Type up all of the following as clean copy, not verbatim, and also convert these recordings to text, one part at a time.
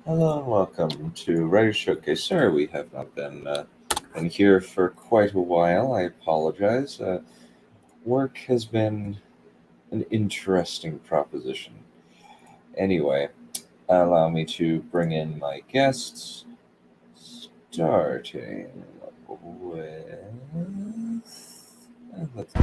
Hello and welcome to Writer's Showcase. Sorry we have not been here for quite a while. I apologize. Work has been an interesting proposition. Anyway, allow me to bring in my guests, starting with... let's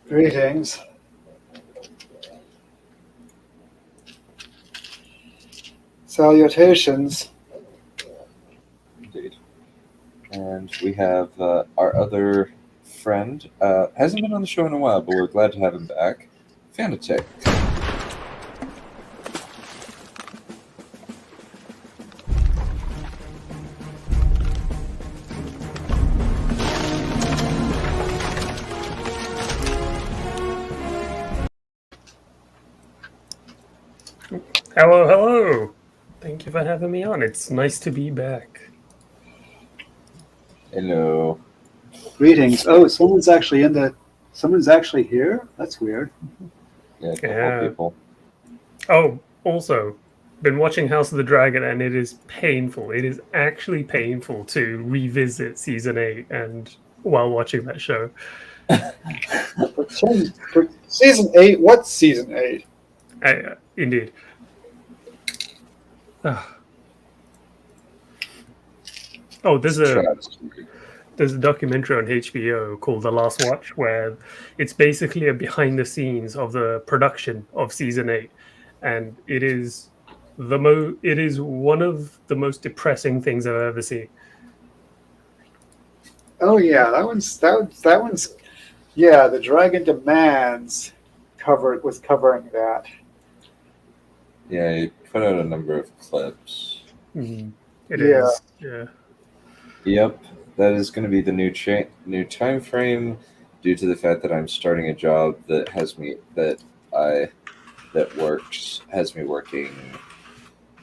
Greetings. Salutations. Indeed. And we have our other friend. Hasn't been on the show in a while, but we're glad to have him back. Fanatec. Hello, hello. Thank you for having me on. It's nice to be back. Hello. Greetings. Oh, someone's actually here? That's weird. Yeah, a couple people. Oh, also, been watching House of the Dragon, and it is painful. It is actually painful to revisit Season 8 and while watching that show. For Season 8? What's Season 8? Indeed. Oh, there's a documentary on HBO called The Last Watch, where it's basically a behind the scenes of the production of Season 8, and it is one of the most depressing things I've ever seen. Oh yeah, that one's yeah, the Dragon Demands was covering that. Yeah, he put out a number of clips. Mm-hmm. It is. Yeah. Yep, that is going to be the new time frame, due to the fact that I'm starting a job that has me working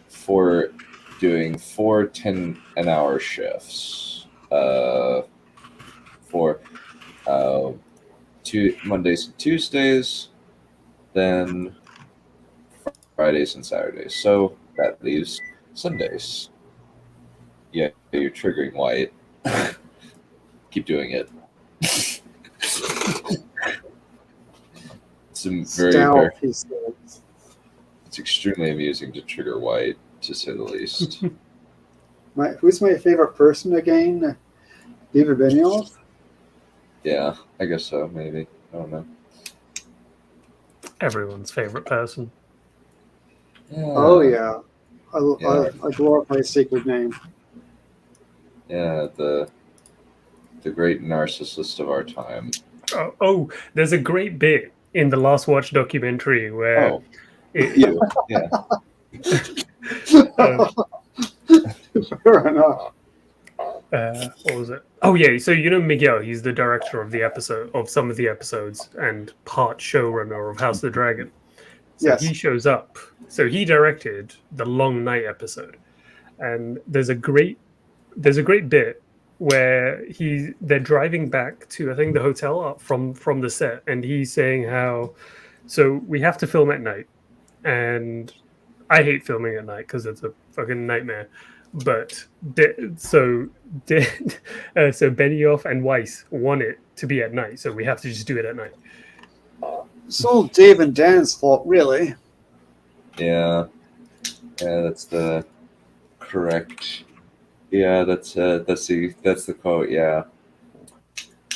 for doing 4 10-hour shifts. For 2 Mondays and Tuesdays, then Fridays and Saturdays. So that leaves Sundays. Yeah, you're triggering White. Keep doing it. It's extremely amusing to trigger White, to say the least. Who's my favorite person again? David Benioff? Yeah, I guess so, maybe. I don't know. Everyone's favorite person. Yeah. Oh yeah. I glorify his sacred name. Yeah, the great narcissist of our time. Oh, there's a great bit in the Last Watch documentary where yeah. Fair enough. What was it? Oh yeah, so you know Miguel, he's the director of some of the episodes and part showrunner of House of the Dragon. So yes. He shows up. So he directed the Long Night episode, and there's a great bit where they're driving back to, I think, the hotel from the set, and he's saying how, so we have to film at night, and I hate filming at night because it's a fucking nightmare. But so Benioff and Weiss want it to be at night, so we have to just do it at night. It's all Dave and Dan's fault, really. Yeah, that's the correct. Yeah, that's the quote. Yeah,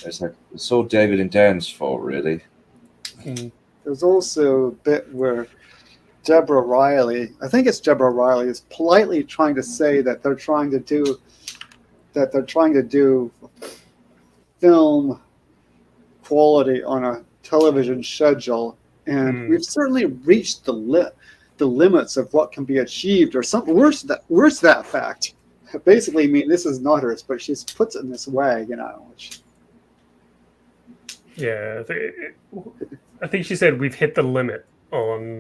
it's like it's all David and Dan's fault, really. There's also a bit where Deborah Riley, I think it's Deborah Riley, is politely trying to say that they're trying to do film quality on a television schedule, and we've certainly reached the limits of what can be achieved, or something worse that fact. basically mean this is not hers, but she puts it in this way, which... Yeah, I think she said we've hit the limit on.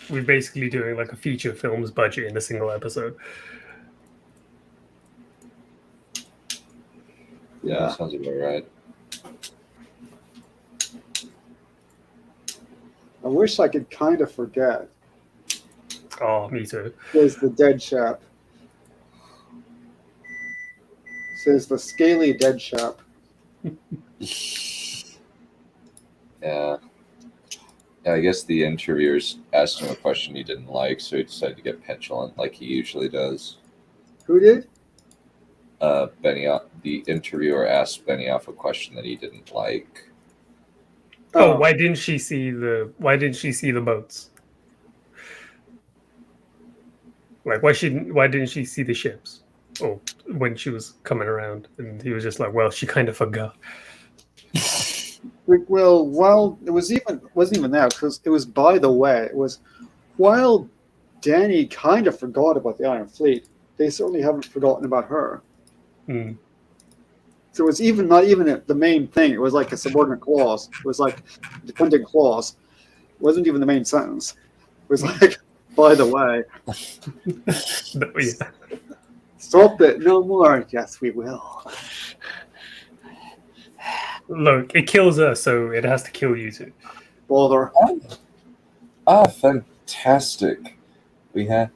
We're basically doing like a feature film's budget in a single episode. Yeah, sounds about right. I wish I could kind of forget. Oh, me too. There's the dead chap. Says the scaly dead chap. Yeah. Yeah, I guess the interviewers asked him a question he didn't like, so he decided to get petulant like he usually does. Who did? Benioff, the interviewer asked Benioff a question that he didn't like. Oh, why didn't she see the boats? Like, why didn't she see the ships? Oh, when she was coming around, and he was just like, well, she kind of forgot. Well, it wasn't even that, because it was, by the way, it was while Danny kind of forgot about the Iron Fleet, they certainly haven't forgotten about her. Mm. So it was not even the main thing. It was like a subordinate clause. It was like a dependent clause. It wasn't even the main sentence. It was like, by the way. No, yeah. Stop it, no more. Yes, we will. Look, it kills us, so it has to kill you too. Bother. Fantastic. We have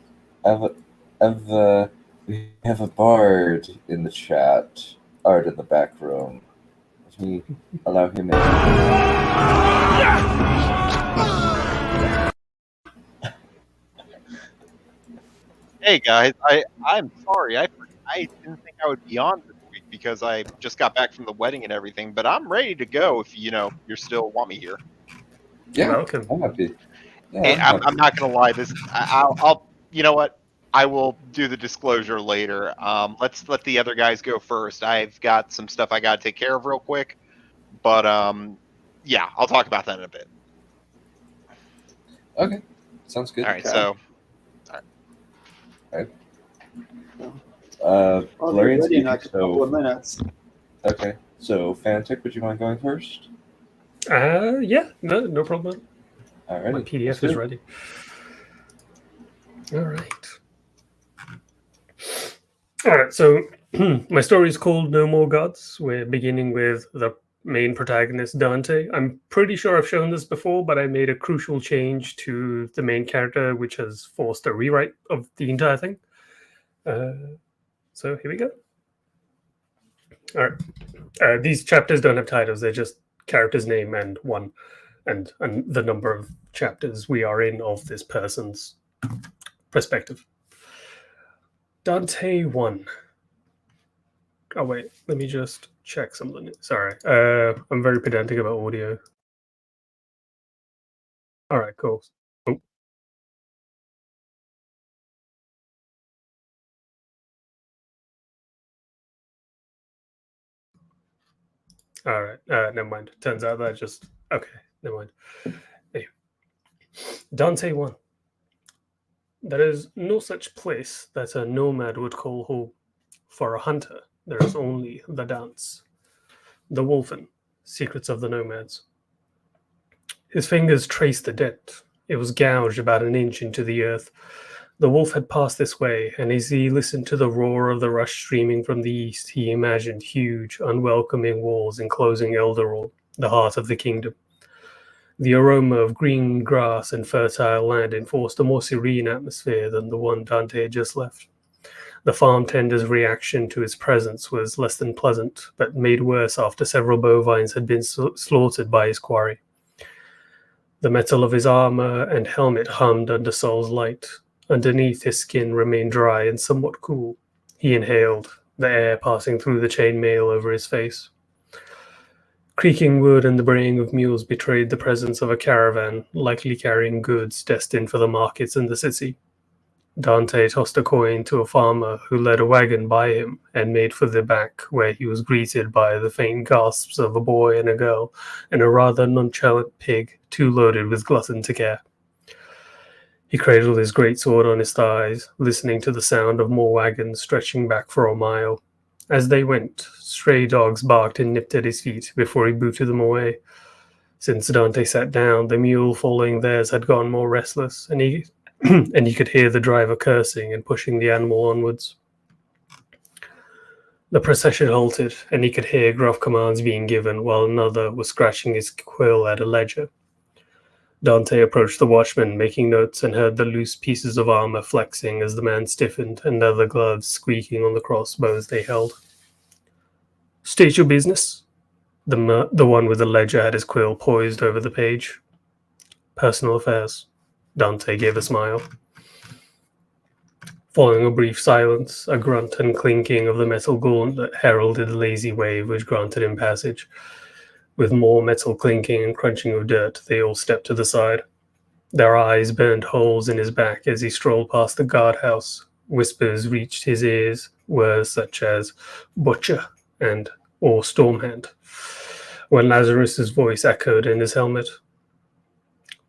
a bard in the chat, Art in the back room. Let me allow him in. Hey guys, I'm sorry. I didn't think I would be on this week because I just got back from the wedding and everything. But I'm ready to go if you still want me here. Yeah, Welcome. I'm happy. Yeah, Hey, I'm not gonna lie. I'll you know what? I will do the disclosure later. Let's let the other guys go first. I've got some stuff I gotta take care of real quick. But yeah, I'll talk about that in a bit. Okay, sounds good. All right, Okay. so. I'll be Valerian's ready in eating, like a couple of minutes. Okay, so Fantic, would you mind going first? Yeah, no problem. Alrighty. My PDF is ready. All right. So my story is called No More Gods. We're beginning with the main protagonist, Dante. I'm pretty sure I've shown this before, but I made a crucial change to the main character, which has forced a rewrite of the entire thing. So here we go. All right. These chapters don't have titles. They're just character's name and the number of chapters we are in of this person's perspective. Dante 1. Oh, wait. Let me just check something. Sorry. I'm very pedantic about audio. All right, cool. Oh. All right. Never mind. Turns out that just... Okay, never mind. Anyway. Dante 1. There is no such place that a nomad would call home. For a hunter, there is only the dance. The Wolfen, Secrets of the Nomads. His fingers traced the dent. It was gouged about an inch into the earth. The wolf had passed this way, and as he listened to the roar of the rush streaming from the east, he imagined huge, unwelcoming walls enclosing Eldorol, the heart of the kingdom. The aroma of green grass and fertile land enforced a more serene atmosphere than the one Dante had just left. The farm tender's reaction to his presence was less than pleasant, but made worse after several bovines had been slaughtered by his quarry. The metal of his armor and helmet hummed under Sol's light. Underneath, his skin remained dry and somewhat cool. He inhaled, the air passing through the chainmail over his face. Creaking wood and the braying of mules betrayed the presence of a caravan, likely carrying goods destined for the markets in the city. Dante tossed a coin to a farmer who led a wagon by him and made for the back, where he was greeted by the faint gasps of a boy and a girl and a rather nonchalant pig, too loaded with glutton to care. He cradled his greatsword on his thighs, listening to the sound of more wagons stretching back for a mile. As they went, stray dogs barked and nipped at his feet before he booted them away. Since Dante sat down, the mule following theirs had gone more restless, and he and he could hear the driver cursing and pushing the animal onwards. The procession halted, and he could hear gruff commands being given while another was scratching his quill at a ledger. Dante approached the watchman, making notes, and heard the loose pieces of armor flexing as the man stiffened and leather gloves squeaking on the crossbows they held. "State your business." The one with the ledger had his quill poised over the page. "Personal affairs." Dante gave a smile. Following a brief silence, a grunt and clinking of the metal gauntlet heralded the lazy wave which granted him passage. With more metal clinking and crunching of dirt, they all stepped to the side. Their eyes burned holes in his back as he strolled past the guardhouse. Whispers reached his ears, words such as "butcher" and "or stormhand," when Lazarus's voice echoed in his helmet.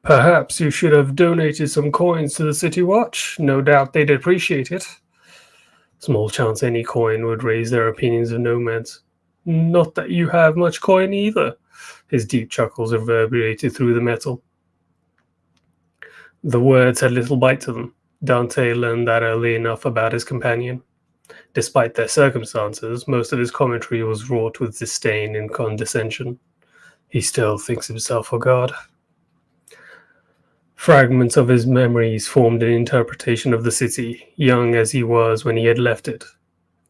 "Perhaps you should have donated some coins to the City Watch. No doubt they'd appreciate it." Small chance any coin would raise their opinions of nomads. "Not that you have much coin either." His deep chuckles reverberated through the metal. The words had little bite to them. Dante learned that early enough about his companion. Despite their circumstances, most of his commentary was wrought with disdain and condescension. He still thinks himself a god. Fragments of his memories formed an interpretation of the city, young as he was when he had left it.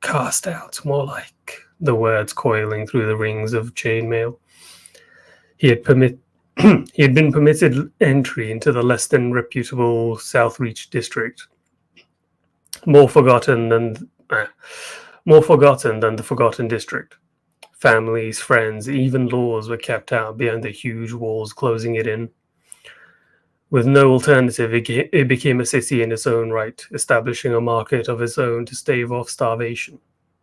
"Cast out, more like," the words coiling through the rings of chainmail. He had been permitted entry into the less than reputable Southreach district, more forgotten than the Forgotten District. Families, friends, even laws were kept out behind the huge walls closing it in. With no alternative, it became a city in its own right, establishing a market of its own to stave off starvation.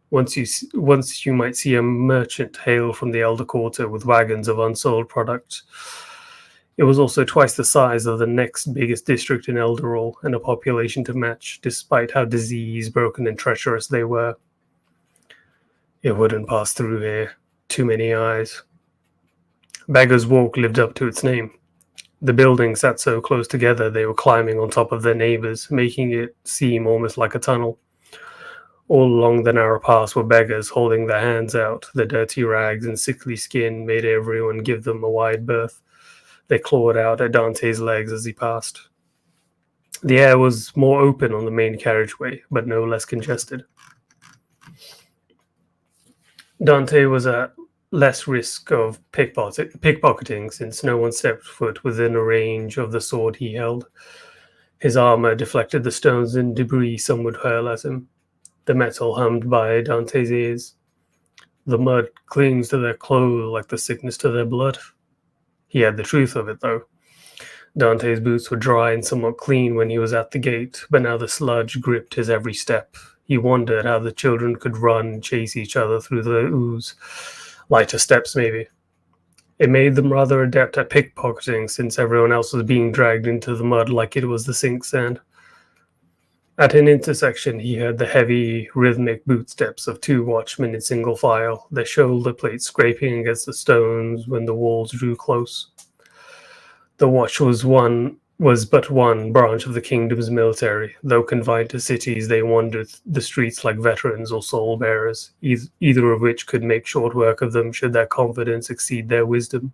Once you might see a merchant hail from the Elder Quarter with wagons of unsold product. It was also twice the size of the next biggest district in Elderall, and a population to match, despite how diseased, broken, and treacherous they were. It wouldn't pass through here. Too many eyes. Beggar's Walk lived up to its name. The buildings sat so close together they were climbing on top of their neighbors, making it seem almost like a tunnel. All along the narrow paths were beggars holding their hands out. Their dirty rags and sickly skin made everyone give them a wide berth. They clawed out at Dante's legs as he passed. The air was more open on the main carriageway, but no less congested. Dante was at less risk of pickpocketing since no one stepped foot within a range of the sword he held. His armor deflected the stones and debris some would hurl at him. The metal hummed by Dante's ears. The mud clings to their clothes like the sickness to their blood. He had the truth of it, though. Dante's boots were dry and somewhat clean when he was at the gate, but now the sludge gripped his every step. He wondered how the children could run and chase each other through the ooze. Lighter steps, maybe. It made them rather adept at pickpocketing since everyone else was being dragged into the mud like it was the sink sand. At an intersection, he heard the heavy, rhythmic bootsteps of two watchmen in single file, their shoulder plates scraping against the stones when the walls drew close. The watch was but one branch of the kingdom's military. Though confined to cities, they wandered the streets like veterans or soul bearers, either of which could make short work of them should their confidence exceed their wisdom.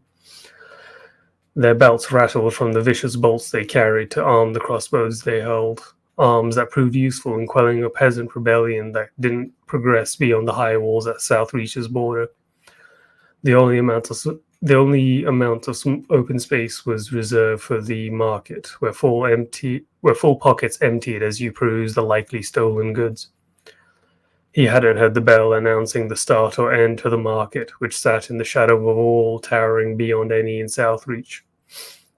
Their belts rattled from the vicious bolts they carried to arm the crossbows they held. Arms that proved useful in quelling a peasant rebellion that didn't progress beyond the high walls at Southreach's border. The only amount of open space was reserved for the market, where full pockets emptied as you perused the likely stolen goods. He hadn't heard the bell announcing the start or end to the market, which sat in the shadow of a wall towering beyond any in Southreach.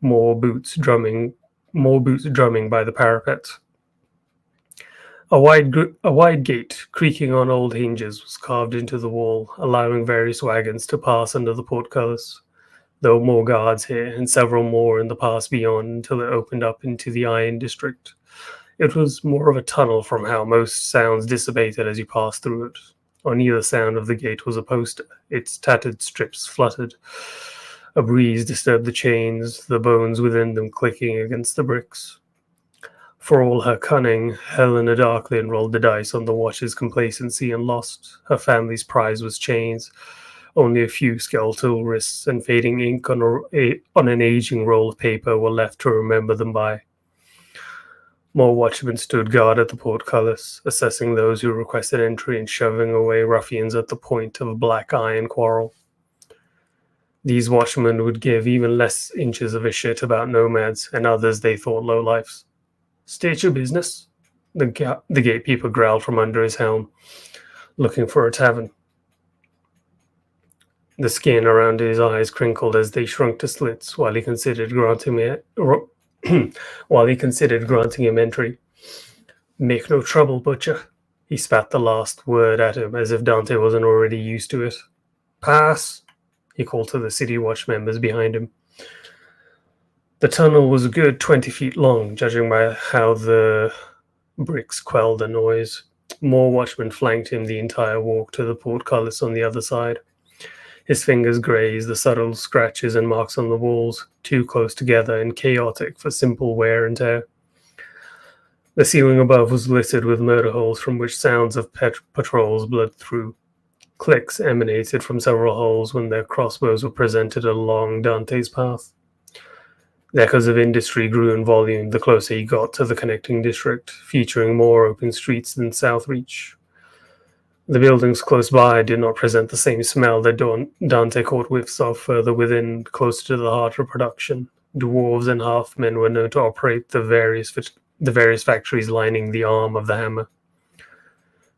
More boots drumming by the parapet. A wide gate, creaking on old hinges, was carved into the wall, allowing various wagons to pass under the portcullis. There were more guards here, and several more in the pass beyond until it opened up into the Iron District. It was more of a tunnel from how most sounds dissipated as you passed through it. On either side of the gate was a poster. Its tattered strips fluttered. A breeze disturbed the chains, the bones within them clicking against the bricks. For all her cunning, Helena Darklin rolled the dice on the watch's complacency and lost. Her family's prize was chains. Only a few skeletal wrists and fading ink on an aging roll of paper were left to remember them by. More watchmen stood guard at the portcullis, assessing those who requested entry and shoving away ruffians at the point of a black iron quarrel. These watchmen would give even less inches of a shit about nomads and others they thought lowlifes. State your business, the gatekeeper growled from under his helm, looking for a tavern. The skin around his eyes crinkled as they shrunk to slits while he considered granting him entry. Make no trouble, butcher. He spat the last word at him as if Dante wasn't already used to it. Pass, he called to the City Watch members behind him. The tunnel was a good 20 feet long, judging by how the bricks quelled the noise. More watchmen flanked him the entire walk to the portcullis on the other side. His fingers grazed the subtle scratches and marks on the walls, too close together and chaotic for simple wear and tear. The ceiling above was littered with murder holes from which sounds of patrols bled through. Clicks emanated from several holes when their crossbows were presented along Dante's path. The echoes of industry grew in volume the closer he got to the connecting district, featuring more open streets than Southreach. The buildings close by did not present the same smell that Dante caught whiffs of further within, closer to the heart of production. Dwarves and half-men were known to operate the various factories lining the arm of the hammer.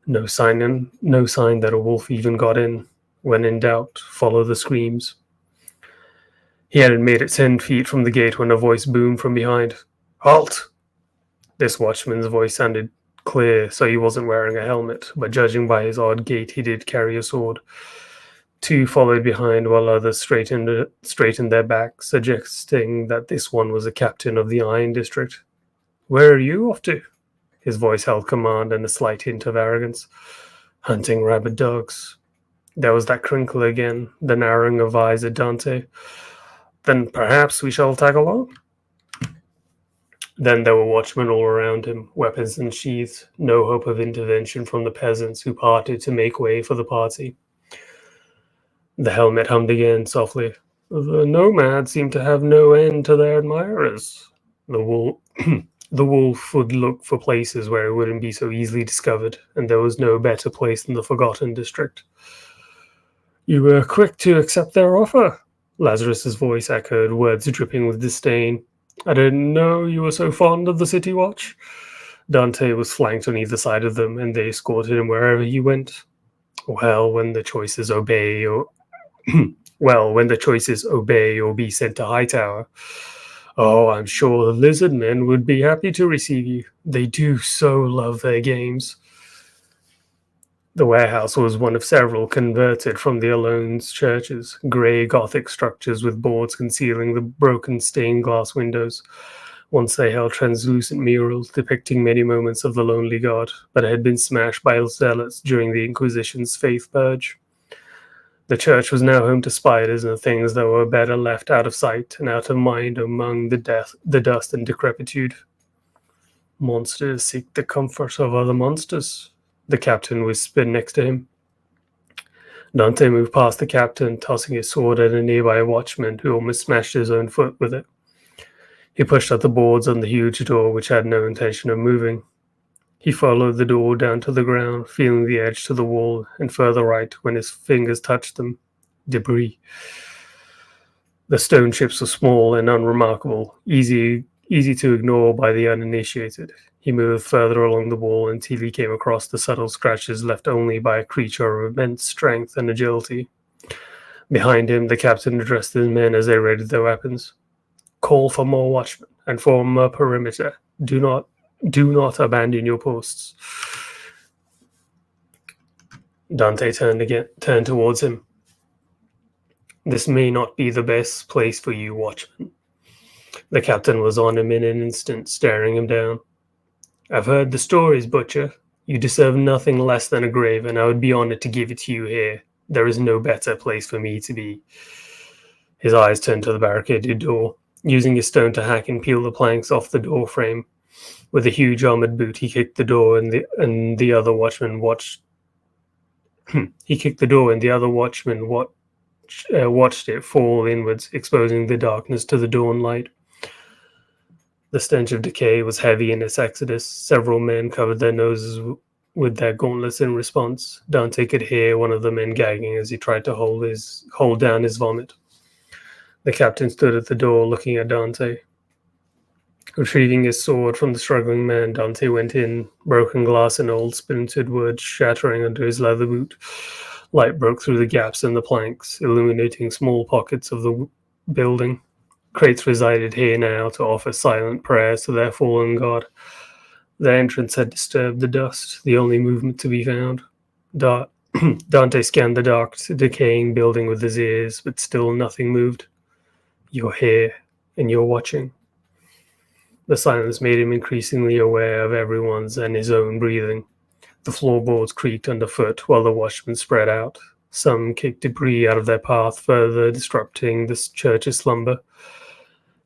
No sign that a wolf even got in. When in doubt, follow the screams. He hadn't made it 10 feet from the gate when a voice boomed from behind. Halt! This watchman's voice sounded clear, so he wasn't wearing a helmet, but judging by his odd gait, he did carry a sword. Two followed behind while others straightened their backs, suggesting that this one was a captain of the Iron District. Where are you off to? His voice held command and a slight hint of arrogance. Hunting rabid dogs. There was that crinkle again, the narrowing of eyes at Dante. Then perhaps we shall tag along? Then there were watchmen all around him, weapons unsheathed, no hope of intervention from the peasants who parted to make way for the party. The helmet hummed again softly. The nomads seem to have no end to their admirers. The wolf would look for places where it wouldn't be so easily discovered, and there was no better place than the Forgotten District. You were quick to accept their offer, Lazarus's voice echoed, words dripping with disdain. I didn't know you were so fond of the City Watch. Dante was flanked on either side of them, and they escorted him wherever he went. When the choices obey or be sent to Hightower. Oh, I'm sure the lizard men would be happy to receive you. They do so love their games. The warehouse was one of several converted from the Alone's churches, grey Gothic structures with boards concealing the broken stained glass windows. Once they held translucent murals depicting many moments of the lonely god, but had been smashed by zealots during the Inquisition's faith purge. The church was now home to spiders and things that were better left out of sight and out of mind among the dust and decrepitude. Monsters seek the comfort of other monsters, the captain whispered next to him. Dante moved past the captain, tossing his sword at a nearby watchman who almost smashed his own foot with it. He pushed at the boards on the huge door, which had no intention of moving. He followed the door down to the ground, feeling the edge to the wall, and further right when his fingers touched them. Debris. The stone chips were small and unremarkable, easy to ignore by the uninitiated. He moved further along the wall until he came across the subtle scratches left only by a creature of immense strength and agility. Behind him, the captain addressed his men as they readied their weapons. Call for more watchmen and form a perimeter. Do not abandon your posts. Dante turned towards him. This may not be the best place for you, Watchman. The captain was on him in an instant, staring him down. I've heard the stories, Butcher. You deserve nothing less than a grave, and I would be honored to give it to you here. There is no better place for me to be. His eyes turned to the barricaded door. Using his stone to hack and peel the planks off the door frame. With a huge armored boot, he kicked the door, and the other watchman watched. He kicked the door, and the other watchman watched it fall inwards, exposing the darkness to the dawn light. The stench of decay was heavy in its exodus. Several men covered their noses with their gauntlets in response. Dante could hear one of the men gagging as he tried to hold down his vomit. The captain stood at the door, looking at Dante. Retrieving his sword from the struggling man, Dante went in, broken glass and old splintered wood shattering under his leather boot. Light broke through the gaps in the planks, illuminating small pockets of the building. Crates resided here now to offer silent prayers to their fallen god. Their entrance had disturbed the dust, the only movement to be found. Dante scanned the dark, decaying building with his ears, but still nothing moved. You're here, and you're watching. The silence made him increasingly aware of everyone's and his own breathing. The floorboards creaked underfoot while the watchmen spread out. Some kicked debris out of their path, further disrupting the church's slumber.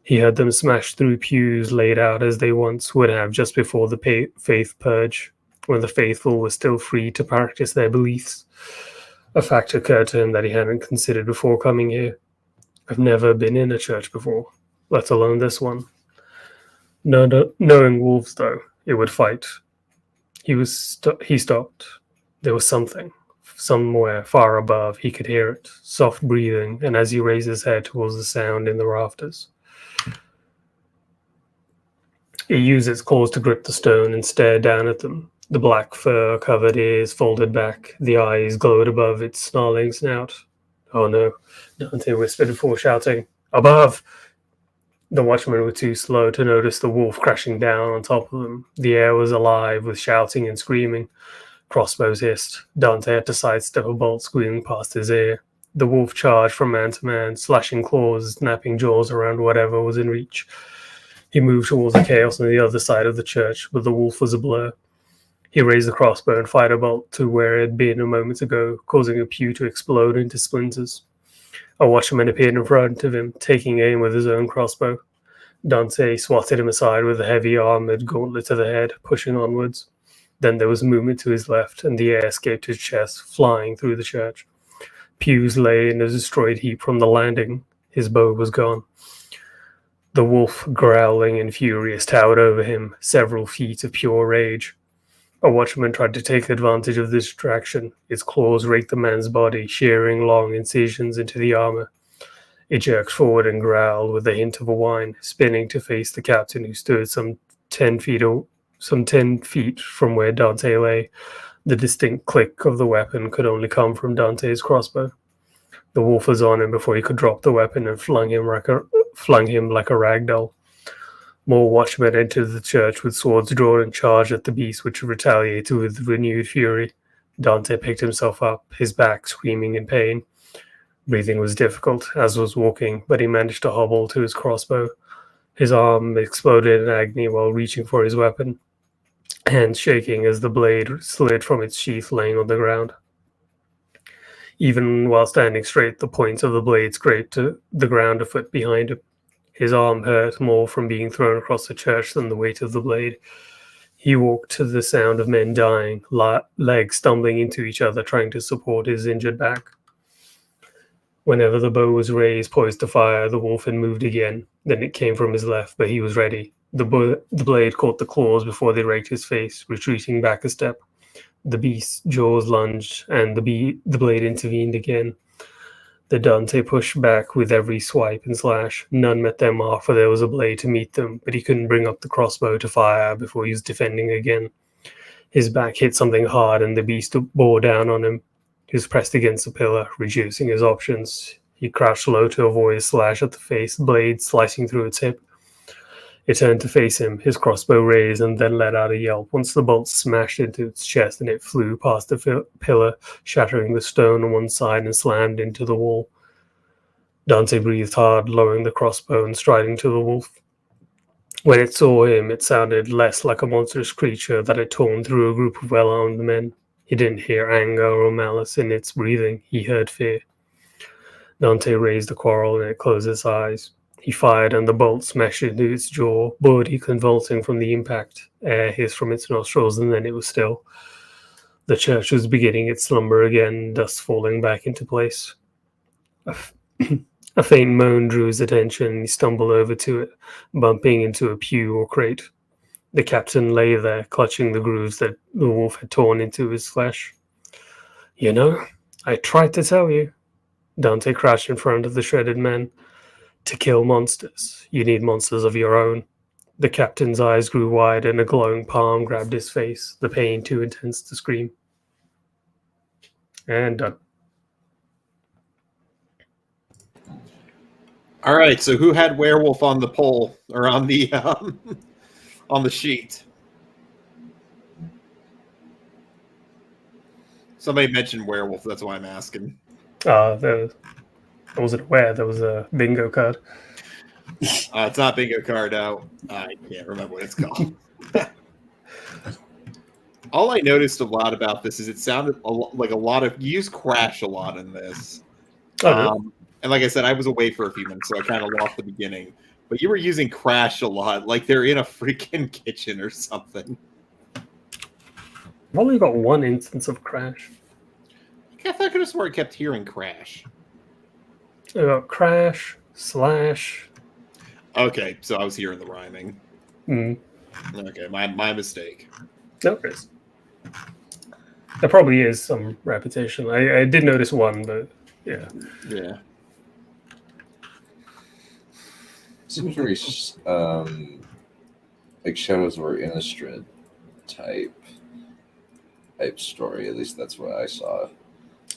He heard them smash through pews laid out as they once would have just before the faith purge, when the faithful were still free to practice their beliefs. A fact occurred to him that he hadn't considered before coming here. I've never been in a church before, let alone this one. Knowing wolves, though, it would fight. He stopped. There was something. Somewhere far above, he could hear it, soft breathing, and as he raised his head towards the sound in the rafters. It used its claws to grip the stone and stare down at them. The black fur-covered ears folded back, the eyes glowed above its snarling snout. Oh no, Dante whispered before shouting, Above! The watchmen were too slow to notice the wolf crashing down on top of them. The air was alive with shouting and screaming. Crossbows hissed. Dante had to sidestep a bolt squealing past his ear. The wolf charged from man to man, slashing claws, snapping jaws around whatever was in reach. He moved towards the chaos on the other side of the church, but the wolf was a blur. He raised the crossbow and fired a bolt to where it had been a moment ago, causing a pew to explode into splinters. A watchman appeared in front of him, taking aim with his own crossbow. Dante swatted him aside with a heavy armored gauntlet to the head, pushing onwards. Then there was movement to his left, and the air escaped his chest, flying through the church. Pews lay in a destroyed heap from the landing. His bow was gone. The wolf, growling and furious, towered over him, several feet of pure rage. A watchman tried to take advantage of this distraction. Its claws raked the man's body, shearing long incisions into the armor. It jerked forward and growled with a hint of a whine, spinning to face the captain, who stood some 10 feet from where Dante lay. The distinct click of the weapon could only come from Dante's crossbow. The wolf was on him before he could drop the weapon and flung him like a rag doll. More watchmen entered the church with swords drawn and charged at the beast, which retaliated with renewed fury. Dante picked himself up, his back screaming in pain. Breathing was difficult, as was walking, but he managed to hobble to his crossbow. His arm exploded in agony while reaching for his weapon, hands shaking as the blade slid from its sheath laying on the ground. Even while standing straight, the points of the blade scraped to the ground a foot behind him. His arm hurt more from being thrown across the church than the weight of the blade. He walked to the sound of men dying, legs stumbling into each other, trying to support his injured back. Whenever the bow was raised, poised to fire, the wolf had moved again. Then it came from his left, but he was ready. The blade caught the claws before they raked his face, retreating back a step. The beast's jaws lunged, and the blade intervened again. The Dante pushed back with every swipe and slash. None met their mark, for there was a blade to meet them, but he couldn't bring up the crossbow to fire before he was defending again. His back hit something hard, and the beast bore down on him. He was pressed against a pillar, reducing his options. He crouched low to avoid a slash at the face, blade slicing through its hip. It turned to face him, his crossbow raised, and then let out a yelp once the bolt smashed into its chest and it flew past the pillar, shattering the stone on one side and slammed into the wall. Dante breathed hard, lowering the crossbow and striding to the wolf. When it saw him, it sounded less like a monstrous creature that had torn through a group of well-armed men. He didn't hear anger or malice in its breathing. He heard fear. Dante raised the quarrel and it closed its eyes. He fired and the bolt smashed into its jaw, body convulsing from the impact. Air hissed from its nostrils and then it was still. The church was beginning its slumber again, dust falling back into place. A faint moan drew his attention and he stumbled over to it, bumping into a pew or crate. The captain lay there, clutching the grooves that the wolf had torn into his flesh. You know, I tried to tell you. Dante crouched in front of the shredded man. To kill monsters, you need monsters of your own. The captain's eyes grew wide and a glowing palm grabbed his face, the pain too intense to scream. And done. All right, so who had werewolf on the pole or on the sheet? Somebody mentioned werewolf. That's why I'm asking. I wasn't aware there was a bingo card. It's not bingo card out. I can't remember what it's called. All I noticed a lot about this is it sounded like a lot of you use crash a lot in this. Oh, no. And like I said, I was away for a few minutes, so I kind of lost the beginning. But you were using crash a lot, like they're in a freaking kitchen or something. I've only got one instance of crash. I thought I could have sworn I kept hearing crash. I got crash, slash. Okay, so I was hearing the rhyming. Mm. Okay, my mistake. No worries. There probably is some repetition. I did notice one, but yeah. Yeah. Seems very like Shadows over Innistrad type story. At least that's what I saw.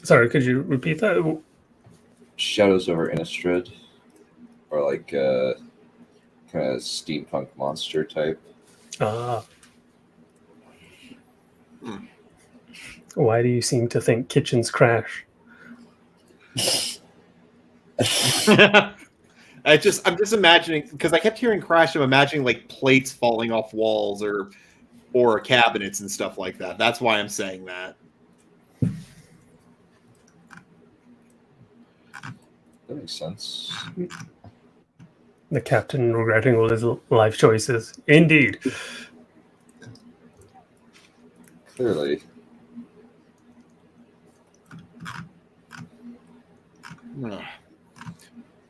Sorry, could you repeat that? Shadows over Innistrad, or like kind of steampunk monster type. Ah. Why do you seem to think kitchens crash? I'm just imagining, because I kept hearing crash. I'm imagining like plates falling off walls or cabinets and stuff like that. That's why I'm saying that. That makes sense. The captain regretting all his life choices. Indeed. Clearly.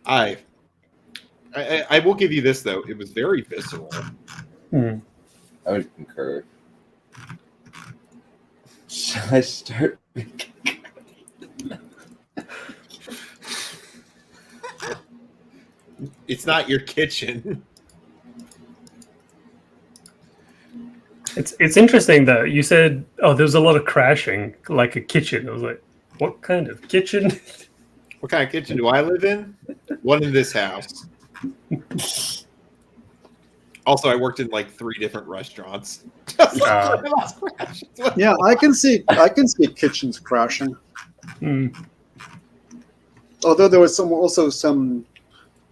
I will give you this though. It was very visceral. Hmm. I would concur. Shall I start? It's not your kitchen. It's interesting that you said, oh, there's a lot of crashing, like a kitchen. I was like, what kind of kitchen? What kind of kitchen do I live in? One in this house. Also, I worked in like 3 different restaurants. Yeah, I can see kitchens crashing. Although there was also some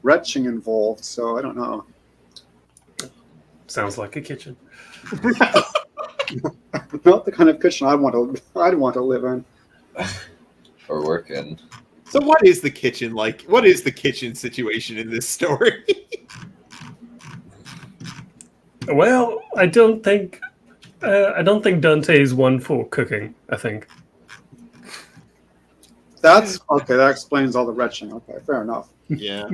retching involved, so I don't know. Sounds like a kitchen. Not the kind of kitchen I'd want to live in Or work in. So what is the kitchen like? What is the kitchen situation in this story? Well, I don't think Dante is one for cooking. I think that's okay. That explains all the retching. Okay, fair enough. Yeah.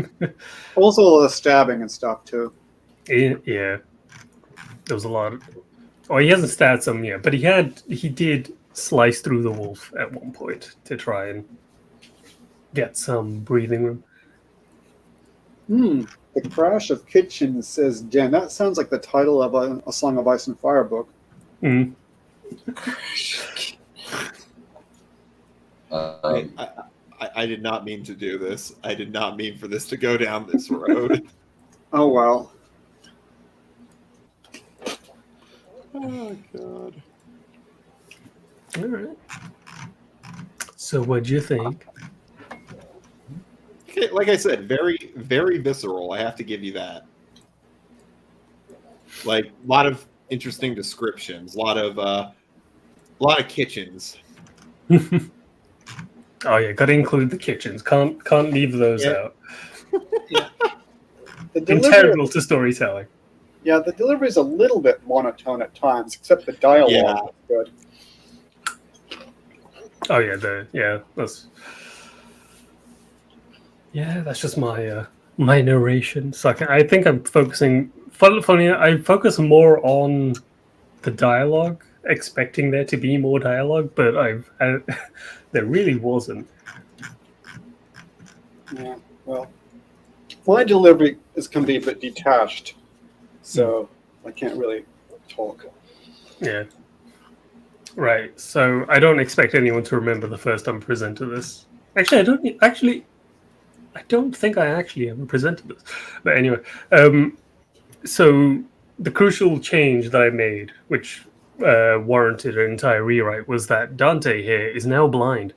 Also, all the stabbing and stuff too. Yeah, there was a lot. Oh, he hasn't stabbed some yet, but he did slice through the wolf at one point to try and get some breathing room. The Crash of Kitchens, says Dan. That sounds like the title of a Song of Ice and Fire book. Mm. I did not mean to do this. I did not mean for this to go down this road. Oh, well. Oh, God. All right. So what'd you think? like I said, very, very visceral. I have to give you that. Like, a lot of interesting descriptions, a lot of kitchens. Oh yeah, got to include the kitchens. Can't leave those Yeah. out. The delivery, Integral to storytelling. yeah, the delivery is a little bit monotone at times, except the dialogue Yeah. is good. Oh yeah, that's just my my narration. So I think I'm focusing. Funny, I focus more on the dialogue, expecting there to be more dialogue, but there really wasn't. Yeah, well, my delivery can be a bit detached, so I can't really talk. Yeah. Right. So I don't expect anyone to remember the first time I presented this. Actually, I don't think I actually ever presented this. But anyway, so the crucial change that I made, which warranted an entire rewrite, was that Dante here is now blind.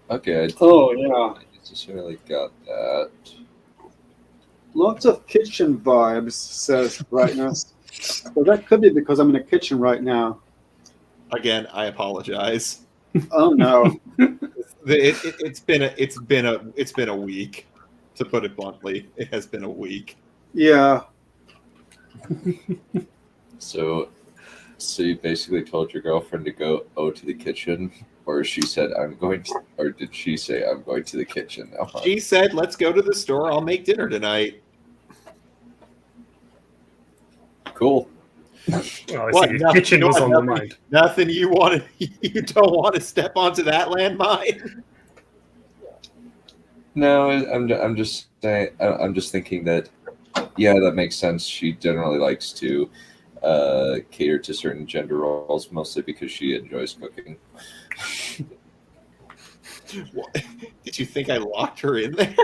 Okay, I Oh yeah, don't necessarily got that. lots of kitchen vibes, says Brightness. Well, that could be because I'm in a kitchen right now. Again, I apologize. Oh no. It's been a week, to put it bluntly. It has been a week. Yeah. So you basically told your girlfriend to go to the kitchen, or she said I'm going to, or did she say I'm going to the kitchen now? Huh? She said, "Let's go to the store. I'll make dinner tonight." Cool. Oh, I What? see. Nothing- Kitchen was on the mind. Nothing you want to, you don't want to step onto that landmine. No, I'm just saying. I'm just thinking that, yeah, that makes sense. She generally likes to cater to certain gender roles, mostly because she enjoys cooking. What? Did you think I locked her in there?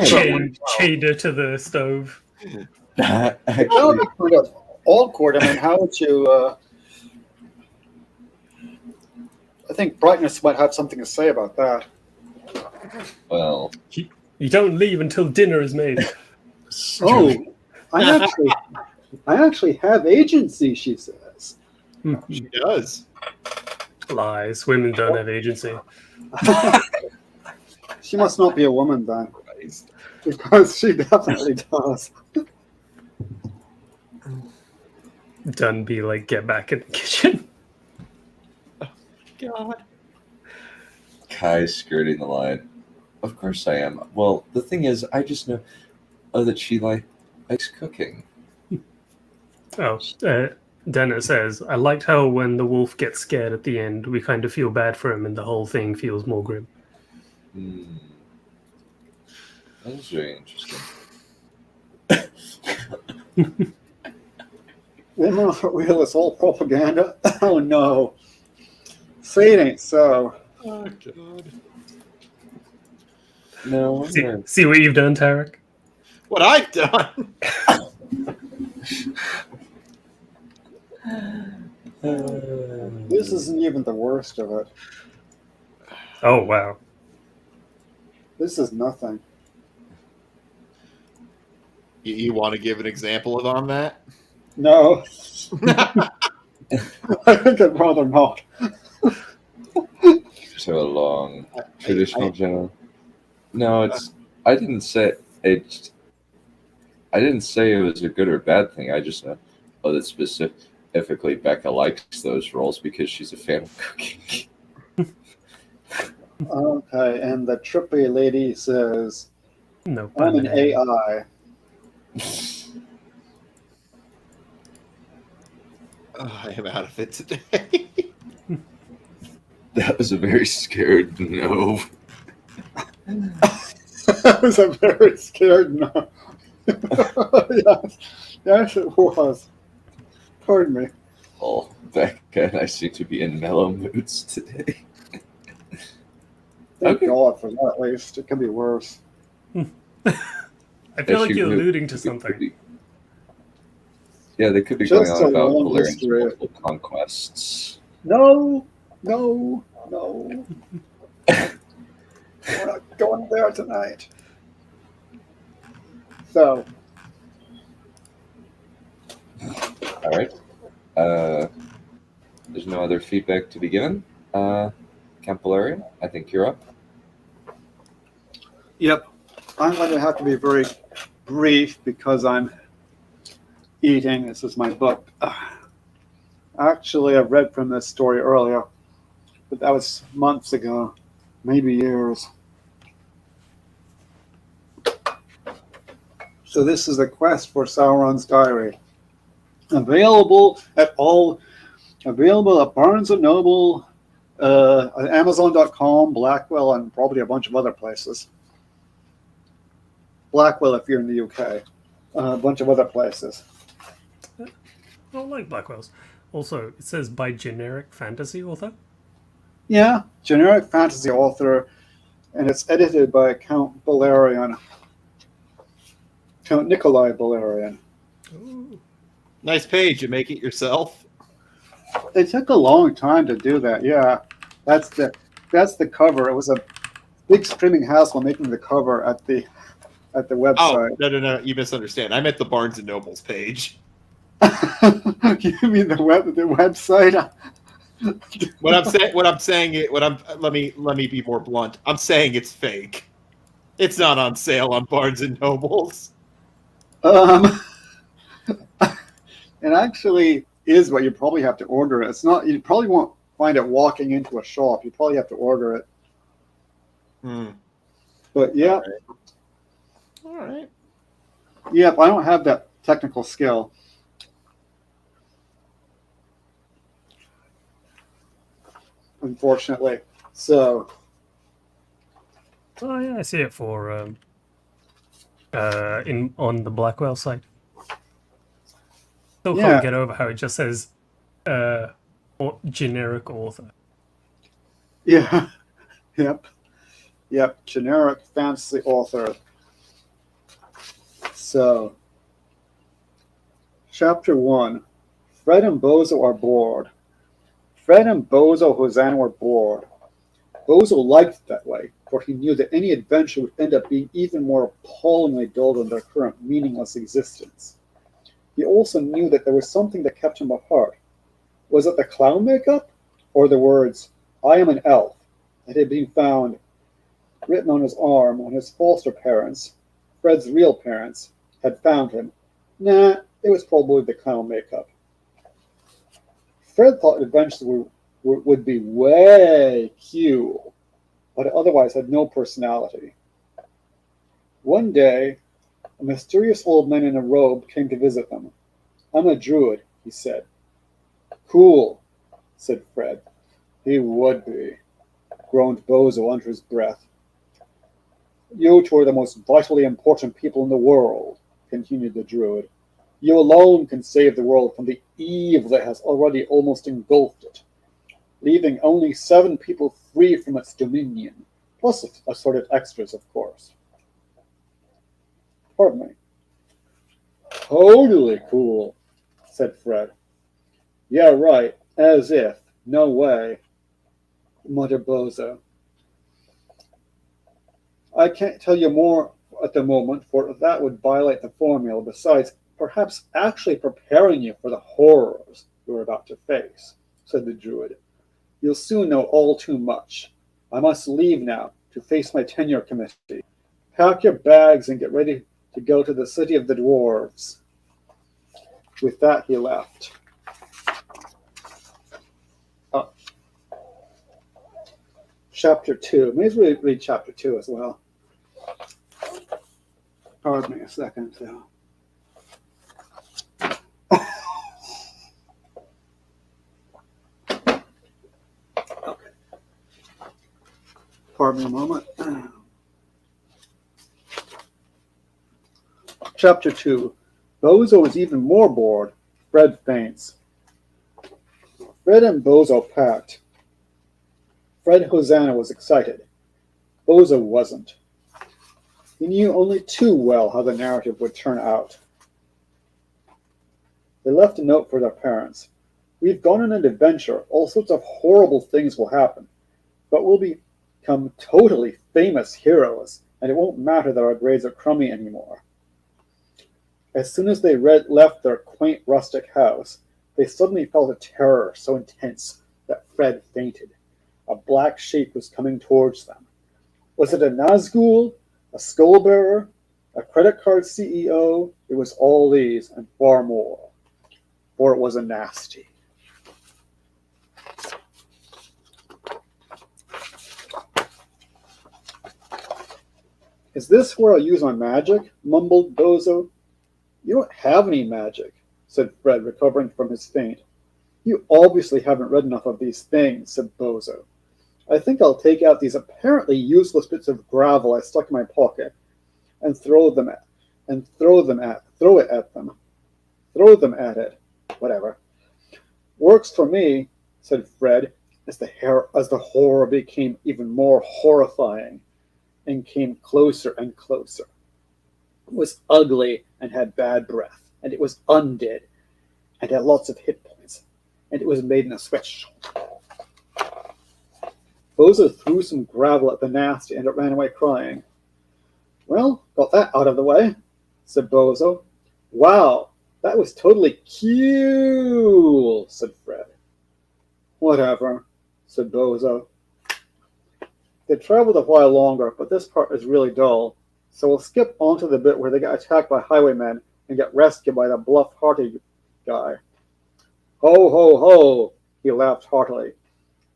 Chained her to the stove. That would Actually, be kind of awkward. I mean, how would you? I think Brightness might have something to say about that. well, You don't leave until dinner is made. Oh, I actually have agency, she says. She does. Lies. Women don't have agency. She must not be a woman then, because she definitely does. Done be like, get back in the kitchen. God. Kai skirting the line. Of course I am. Well, the thing is, I just know that she likes cooking. Oh, Dennis says, I liked how when the wolf gets scared at the end, we kind of feel bad for him and the whole thing feels more grim. That is very interesting. Women are real, it's all propaganda. Oh no. Say it ain't so. Oh God. No, I'm gonna- See what you've done, Tarek? What I've done. This isn't even the worst of it. Oh, wow. This is nothing. You want to give an example on that? No. I think I'd rather not. so long. Traditional general. No, it's. I didn't say it. I didn't say it was a good or bad thing. I just know that specifically Becca likes those roles because she's a fan of cooking. Okay, and the trippy lady says, No, I'm an AI. Oh, I am out of it today. That was a very scared no. That was a very scared no. Yes, it was. Pardon me. Oh, Becca and I seem to be in mellow moods today. Thank Okay. God for that, at least. It could be worse. I feel like she you're really- alluding to could something. be- Yeah, they could be Just going on a about long Valerian's history. multiple conquests. No, No, no. We're not going there tonight. So, All right. There's no other feedback to be given. Campolarian, I think you're up. yep. I'm going to have to be very brief because I'm eating. This is my book. Actually, I've read from this story earlier, but that was months ago, maybe years. So this is the quest for Sauron's diary. Available at Barnes & Noble, Amazon.com, Blackwell, and probably a bunch of other places. Blackwell if you're in the UK. A bunch of other places. I don't like Blackwell's. Also, it says by generic fantasy author. Yeah, generic fantasy author, and it's edited by Count Nikolai Balerion. Ooh. Nice page. You make it yourself. It took a long time to do that. Yeah, that's the cover. It was a big screaming hassle making the cover at the Oh, website. no. You misunderstand. I meant the Barnes and Nobles page. You mean the website? Let me be more blunt. I'm saying it's fake. It's not on sale on Barnes and Nobles. It actually is, but you probably have to order it. It's not. You probably won't find it walking into a shop. You probably have to order it. But yeah, All right. yeah. I don't have that technical skill. Unfortunately. So, Oh yeah, I see it for on the Blackwell site. Still Yeah. can't get over how it just says generic author. yeah. Yep. Generic fantasy author. So, Chapter 1. Fred and Bozo are bored. Fred and Bozo Hosanna were bored. Bozo liked it that way, for he knew that any adventure would end up being even more appallingly dull than their current meaningless existence. He also knew that there was something that kept him apart. Was it the clown makeup? Or the words, "I am an elf," that had been found written on his arm when his foster parents, Fred's real parents, had found him? Nah, it was probably the clown makeup. Fred thought adventures would be way cool, but it otherwise had no personality. One day, a mysterious old man in a robe came to visit them. "I'm a druid," he said. "Cool," said Fred. "He would be," groaned Bozo under his breath. "You two are the most vitally important people in the world," continued the druid. "You alone can save the world from the evil that has already almost engulfed it, leaving only 7 people free from its dominion, plus assorted extras, of course." "Pardon me." "Totally cool," said Fred. "Yeah, right, as if. No way," muttered Bozo. "I can't tell you more at the moment, for that would violate the formula, besides perhaps actually preparing you for the horrors you're about to face," said the druid. "You'll soon know all too much. I must leave now to face my tenure committee. Pack your bags and get ready to go to the city of the dwarves." With that, he left. Chapter 2. May as well read Chapter 2 as well. Pardon me a second. So. Okay. Pardon me a moment. Chapter 2. Bozo is even more bored. Fred faints. Fred and Bozo packed. Fred Hosanna was excited. Bozo wasn't. He knew only too well how the narrative would turn out. They left a note for their parents. We've gone on an adventure. All sorts of horrible things will happen. But we'll become totally famous heroes, and it won't matter that our grades are crummy anymore. As soon as they left their quaint rustic house, they suddenly felt a terror so intense that Fred fainted. A black shape was coming towards them. Was it a Nazgul, a skullbearer, a credit card CEO? It was all these and far more. For it was a nasty. Is this where I'll use my magic? Mumbled Bozo. You don't have any magic, said Fred, recovering from his faint. You obviously haven't read enough of these things, said Bozo. I think I'll take out these apparently useless bits of gravel I stuck in my pocket and throw it at it. Whatever. Works for me, said Fred, as the horror became even more horrifying and came closer and closer. It was ugly and had bad breath, and it was undead and had lots of hit points, and it was made in a sweatshop. Bozo threw some gravel at the nasty, and it ran away crying. Well, got that out of the way, said Bozo. Wow, that was totally cool, said Fred. Whatever, said Bozo. They traveled a while longer, but this part is really dull, so we'll skip on to the bit where they get attacked by highwaymen and get rescued by the bluff-hearted guy. Ho, ho, ho, he laughed heartily,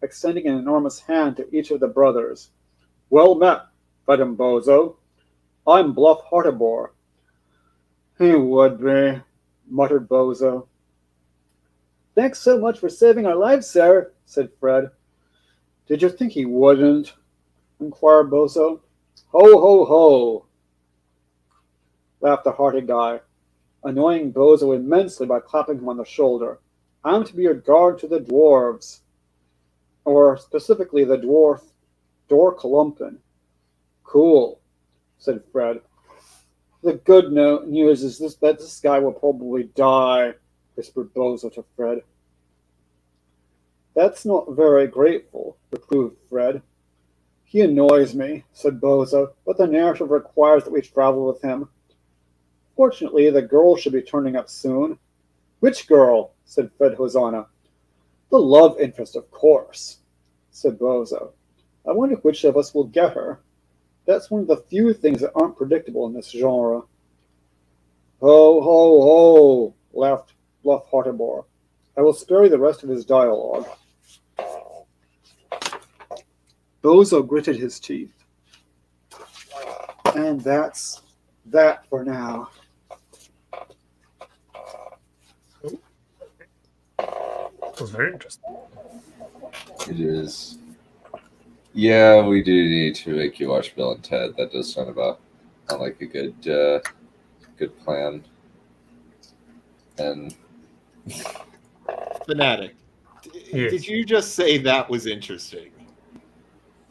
extending an enormous hand to each of the brothers. Well met, Fred and Bozo. I'm Bluff Heartibor. He would be, muttered Bozo. Thanks so much for saving our lives, sir, said Fred. Did you think he wouldn't? Inquired Bozo. Ho, ho, ho, laughed the hearty guy, annoying Bozo immensely by clapping him on the shoulder. I'm to be your guard to the dwarves, or specifically the dwarf Dorkalumpin. Cool, said Fred. The good news is that this guy will probably die, whispered Bozo to Fred. That's not very grateful, reproved Fred. He annoys me, said Bozo, but the narrative requires that we travel with him. Fortunately, the girl should be turning up soon. Which girl? Said Fred Hosanna. The love interest, of course, said Bozo. I wonder which of us will get her. That's one of the few things that aren't predictable in this genre. Ho, ho, ho, laughed Bluff Heartibor. I will spare you the rest of his dialogue. Bozo gritted his teeth. And that's that for now. That was very interesting. It is. Yeah, we do need to make you watch Bill and Ted. That does sound like a good plan. And Fanatic, Yes. did you just say that was interesting?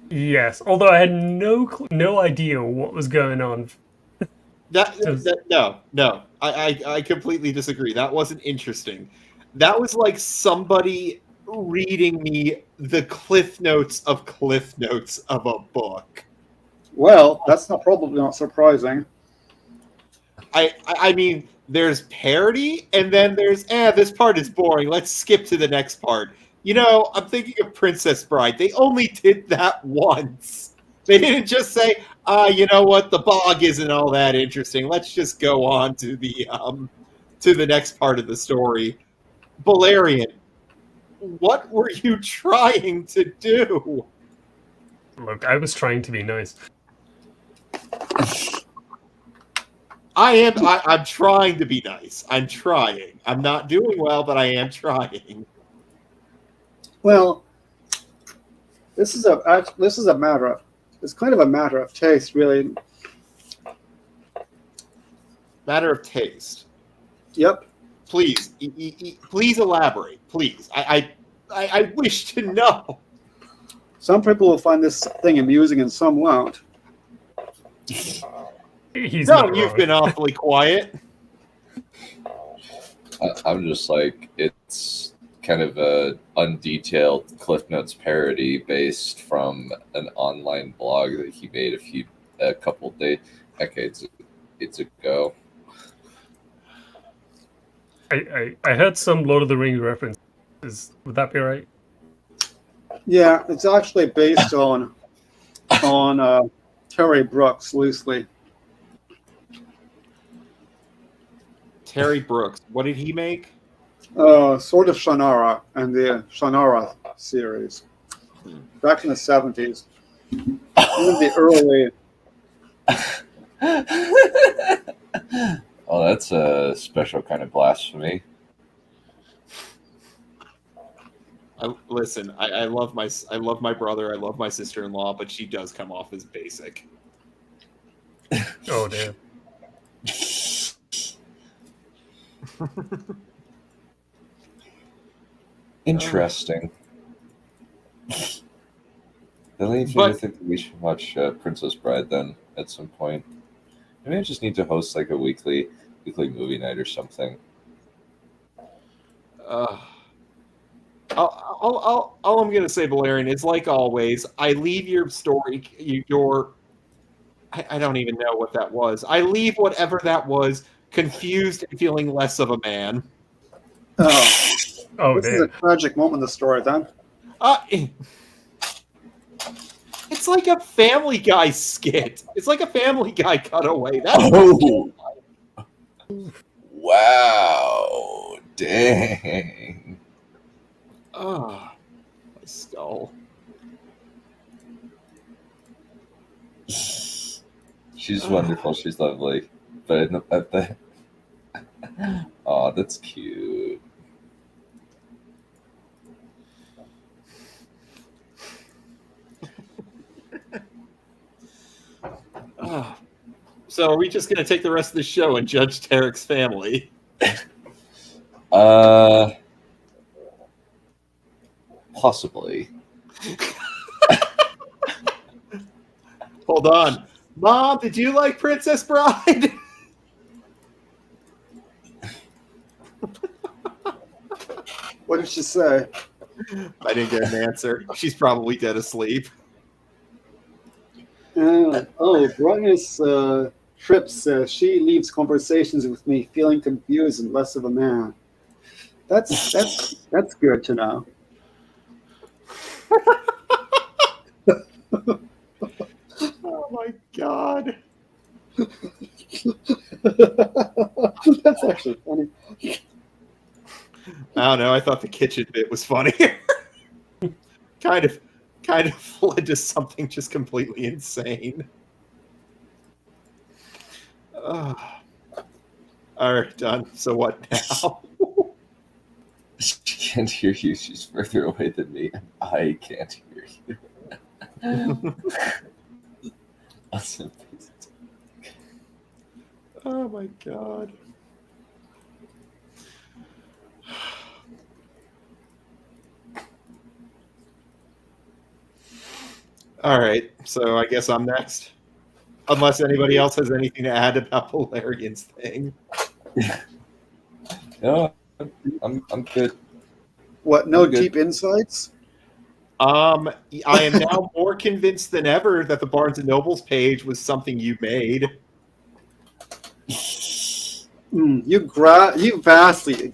Yes, although I had no idea what was going on. No. I completely disagree. That wasn't interesting. That was like somebody reading me the cliff notes of a book. Well, that's probably not surprising. I mean, there's parody, and then there's, this part is boring. Let's skip to the next part. You know, I'm thinking of Princess Bride. They only did that once. They didn't just say, you know what, the bog isn't all that interesting. Let's just go on to the next part of the story. Balerion, what were you trying to do? Look, I was trying to be nice. I'm trying to be nice. I'm trying. I'm not doing well, but I am trying. Well, this is a matter of, it's kind of a matter of taste, really. Matter of taste. Yep. Please, please elaborate. Please, I wish to know. Some people will find this thing amusing and some won't. He's No, not you've wrong. been awfully quiet. I'm just like, it's kind of a undetailed Cliff Notes parody based from an online blog that he made a couple decades ago. I heard some Lord of the Rings references. Would that be right? Yeah, it's actually based on Terry Brooks loosely. Terry Brooks. What did he make? Sword of Shannara and the Shannara series back in the 70s. Even the early. Oh, that's a special kind of blasphemy. Listen, I love my brother, I love my sister-in-law, but she does come off as basic. Oh damn. Interesting. That leads me But- to think that we should watch Princess Bride then at some point. Maybe I just need to host like a weekly movie night or something. All I'm gonna say, Valerian, is like always, I leave your story, I don't even know what that was. I leave whatever that was confused and feeling less of a man. Oh, Oh this is a damn. tragic moment in the story, then. It's like a Family Guy skit. It's like a Family Guy cutaway. That's Oh, wow! Dang. my skull. She's wonderful. She's lovely. But oh, that's cute. So are we just going to take the rest of the show and judge Tarek's family? Possibly. Hold on. Mom, did you like Princess Bride? What did she say? I didn't get an answer. She's probably dead asleep. Brightness Tripp says she leaves conversations with me feeling confused and less of a man. That's good to know. Oh my god. That's actually funny. I don't know. I thought the kitchen bit was funnier. kind of led to something just completely insane. All right, done. So what now? She can't hear you. She's further away than me. And I can't hear you. Awesome. Oh my god. All right, so I guess I'm next. Unless anybody else has anything to add about Valerian's thing. No, I'm good. What? No I'm good. deep insights? I am now more convinced than ever that the Barnes and Nobles page was something you made. You vastly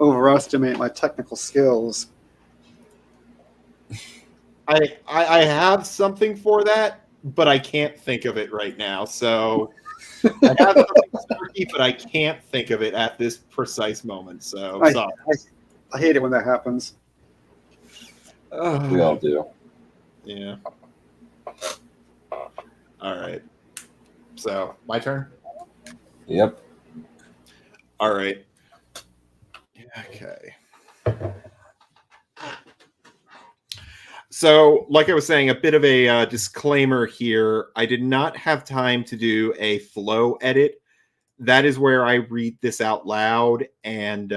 overestimate my technical skills. I have something for that, but I can't think of it right now. So I have something spooky, but I can't think of it at this precise moment. So sorry. I hate it when that happens. We all do. Yeah. All right. So my turn. Yep. All right. Okay. So, like I was saying, a bit of a disclaimer here. I did not have time to do a flow edit. That is where I read this out loud and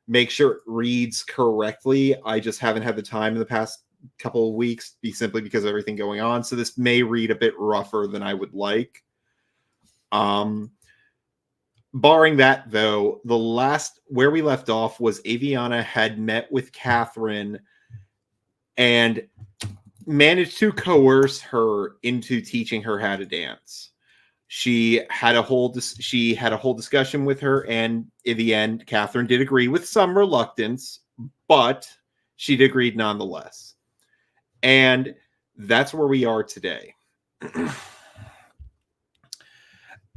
make sure it reads correctly. I just haven't had the time in the past couple of weeks, simply because of everything going on. So this may read a bit rougher than I would like. Barring that, though, the last where we left off was Aviana had met with Catherine and managed to coerce her into teaching her how to dance. She had a whole discussion with her, and in the end, Catherine did agree with some reluctance, but she'd agreed nonetheless. And that's where we are today.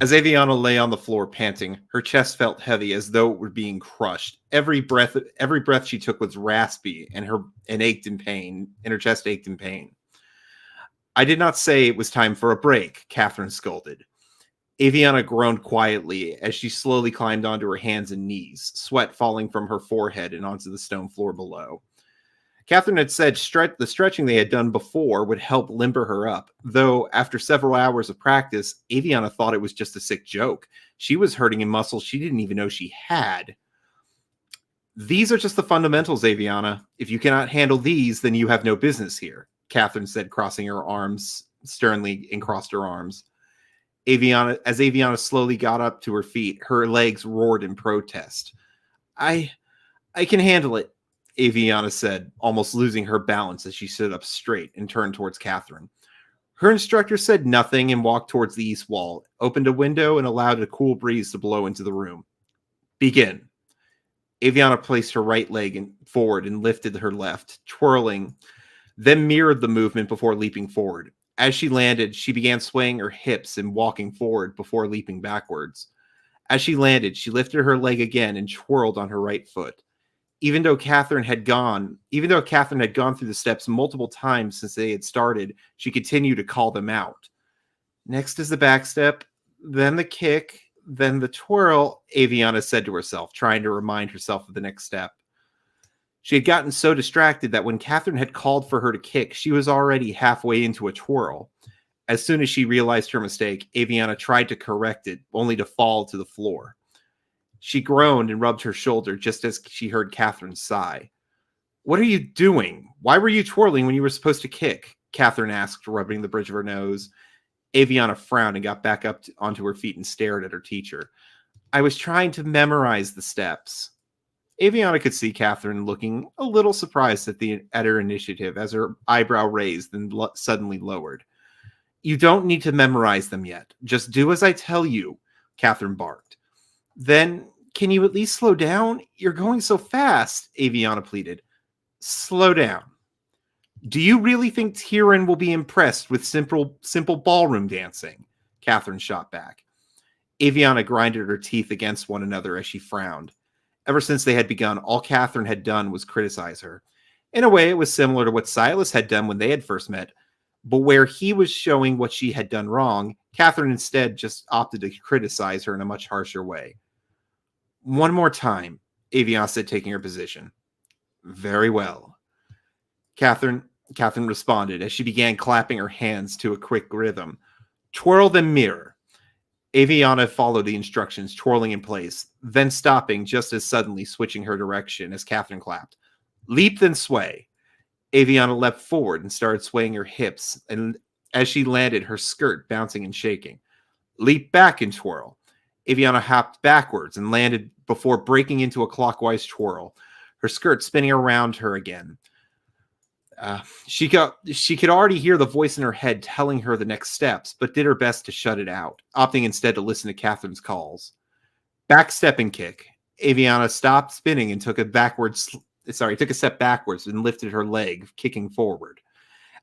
As Aviana lay on the floor panting, her chest felt heavy as though it were being crushed. Every breath she took was raspy and ached in pain, and her chest ached in pain. I did not say it was time for a break, Catherine scolded. Aviana groaned quietly as she slowly climbed onto her hands and knees, sweat falling from her forehead and onto the stone floor below. Catherine had said the stretching they had done before would help limber her up, though after several hours of practice, Aviana thought it was just a sick joke. She was hurting in muscles she didn't even know she had. These are just the fundamentals, Aviana. If you cannot handle these, then you have no business here, Catherine said, crossing her arms sternly and crossed her arms. As Aviana slowly got up to her feet, her legs roared in protest. I can handle it, Aviana said, almost losing her balance as she stood up straight and turned towards Catherine. Her instructor said nothing and walked towards the east wall, opened a window, and allowed a cool breeze to blow into the room. Begin. Aviana placed her right leg forward and lifted her left, twirling, then mirrored the movement before leaping forward. As she landed, she began swaying her hips and walking forward before leaping backwards. As she landed, she lifted her leg again and twirled on her right foot. Even though Catherine had gone through the steps multiple times since they had started, she continued to call them out. Next is the back step, then the kick, then the twirl, Aviana said to herself, trying to remind herself of the next step. She had gotten so distracted that when Catherine had called for her to kick, she was already halfway into a twirl. As soon as she realized her mistake, Aviana tried to correct it, only to fall to the floor. She groaned and rubbed her shoulder just as she heard Catherine sigh. What are you doing? Why were you twirling when you were supposed to kick? Catherine asked, rubbing the bridge of her nose. Aviana frowned and got back up onto her feet and stared at her teacher. I was trying to memorize the steps. Aviana could see Catherine looking a little surprised at her initiative as her eyebrow raised and suddenly lowered. You don't need to memorize them yet. Just do as I tell you, Catherine barked. Then, can you at least slow down? You're going so fast, Aviana pleaded. Slow down. Do you really think Tyrion will be impressed with simple ballroom dancing? Catherine shot back. Aviana grinded her teeth against one another as she frowned. Ever since they had begun, all Catherine had done was criticize her. In a way, it was similar to what Silas had done when they had first met, but where he was showing what she had done wrong, Catherine instead just opted to criticize her in a much harsher way. One more time, Aviana said, taking her position. Very well. Catherine responded as she began clapping her hands to a quick rhythm. Twirl then mirror. Aviana followed the instructions, twirling in place, then stopping just as suddenly, switching her direction as Catherine clapped. Leap then sway. Aviana leapt forward and started swaying her hips, and as she landed, her skirt bouncing and shaking. Leap back and twirl. Aviana hopped backwards and landed before breaking into a clockwise twirl, her skirt spinning around her again. She could already hear the voice in her head telling her the next steps, but did her best to shut it out, opting instead to listen to Catherine's calls. Back step and kick. Aviana stopped spinning and took a step backwards and lifted her leg, kicking forward.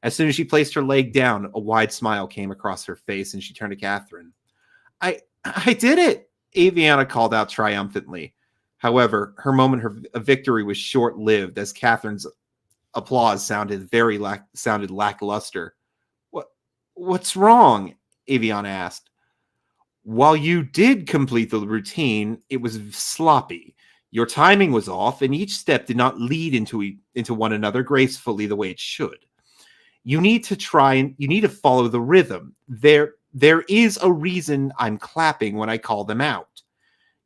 As soon as she placed her leg down, a wide smile came across her face, and she turned to Catherine. I did it, Aviana called out triumphantly. However, her moment of victory was short-lived as Catherine's applause sounded lackluster. What's wrong? Aviana asked. While you did complete the routine, it was sloppy. Your timing was off, and each step did not lead into one another gracefully the way it should. You need to follow the rhythm. There is a reason I'm clapping when I call them out.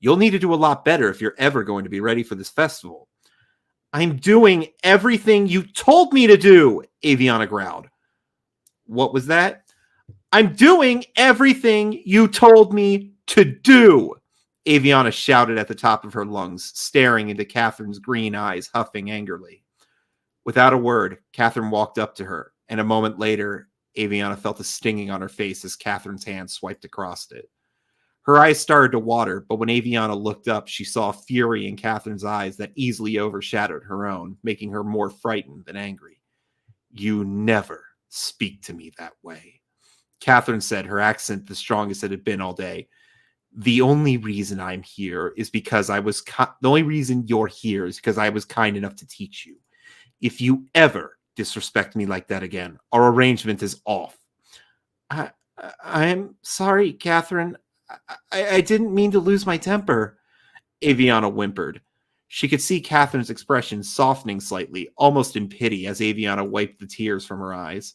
You'll need to do a lot better if you're ever going to be ready for this festival. I'm doing everything you told me to do, Aviana growled. What was that? I'm doing everything you told me to do, Aviana shouted at the top of her lungs, staring into Catherine's green eyes, huffing angrily. Without a word, Catherine walked up to her, and a moment later, Aviana felt a stinging on her face as Catherine's hand swiped across it. Her eyes started to water, but when Aviana looked up, she saw fury in Catherine's eyes that easily overshadowed her own, making her more frightened than angry. "You never speak to me that way," Catherine said, her accent the strongest it had been all day. "The only reason I'm here is because the only reason you're here is because I was kind enough to teach you. If you ever disrespect me like that again, our arrangement is off." I'm sorry, Catherine. I didn't mean to lose my temper," Aviana whimpered. She could see Catherine's expression softening slightly, almost in pity, as Aviana wiped the tears from her eyes.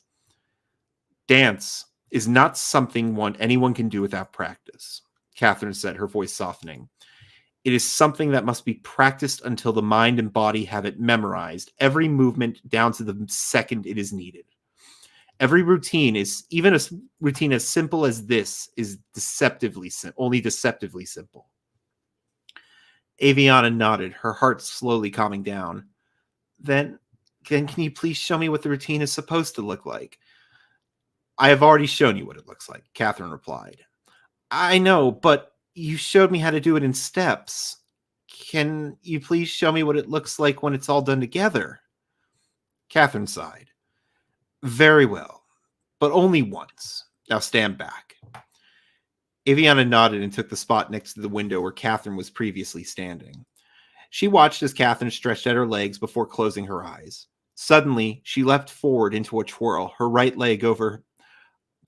"Dance is not something anyone can do without practice," Catherine said, her voice softening. "It is something that must be practiced until the mind and body have it memorized, every movement down to the second it is needed. Every routine even a routine as simple as this, is only deceptively simple." Aviana nodded, her heart slowly calming down. Then can you please show me what the routine is supposed to look like?" "I have already shown you what it looks like," Catherine replied. "I know, but you showed me how to do it in steps. Can you please show me what it looks like when it's all done together?" Catherine sighed. "Very well, but only once. Now stand back." Aviana nodded and took the spot next to the window where Catherine was previously standing. She watched as Catherine stretched out her legs before closing her eyes. Suddenly, she leapt forward into a twirl,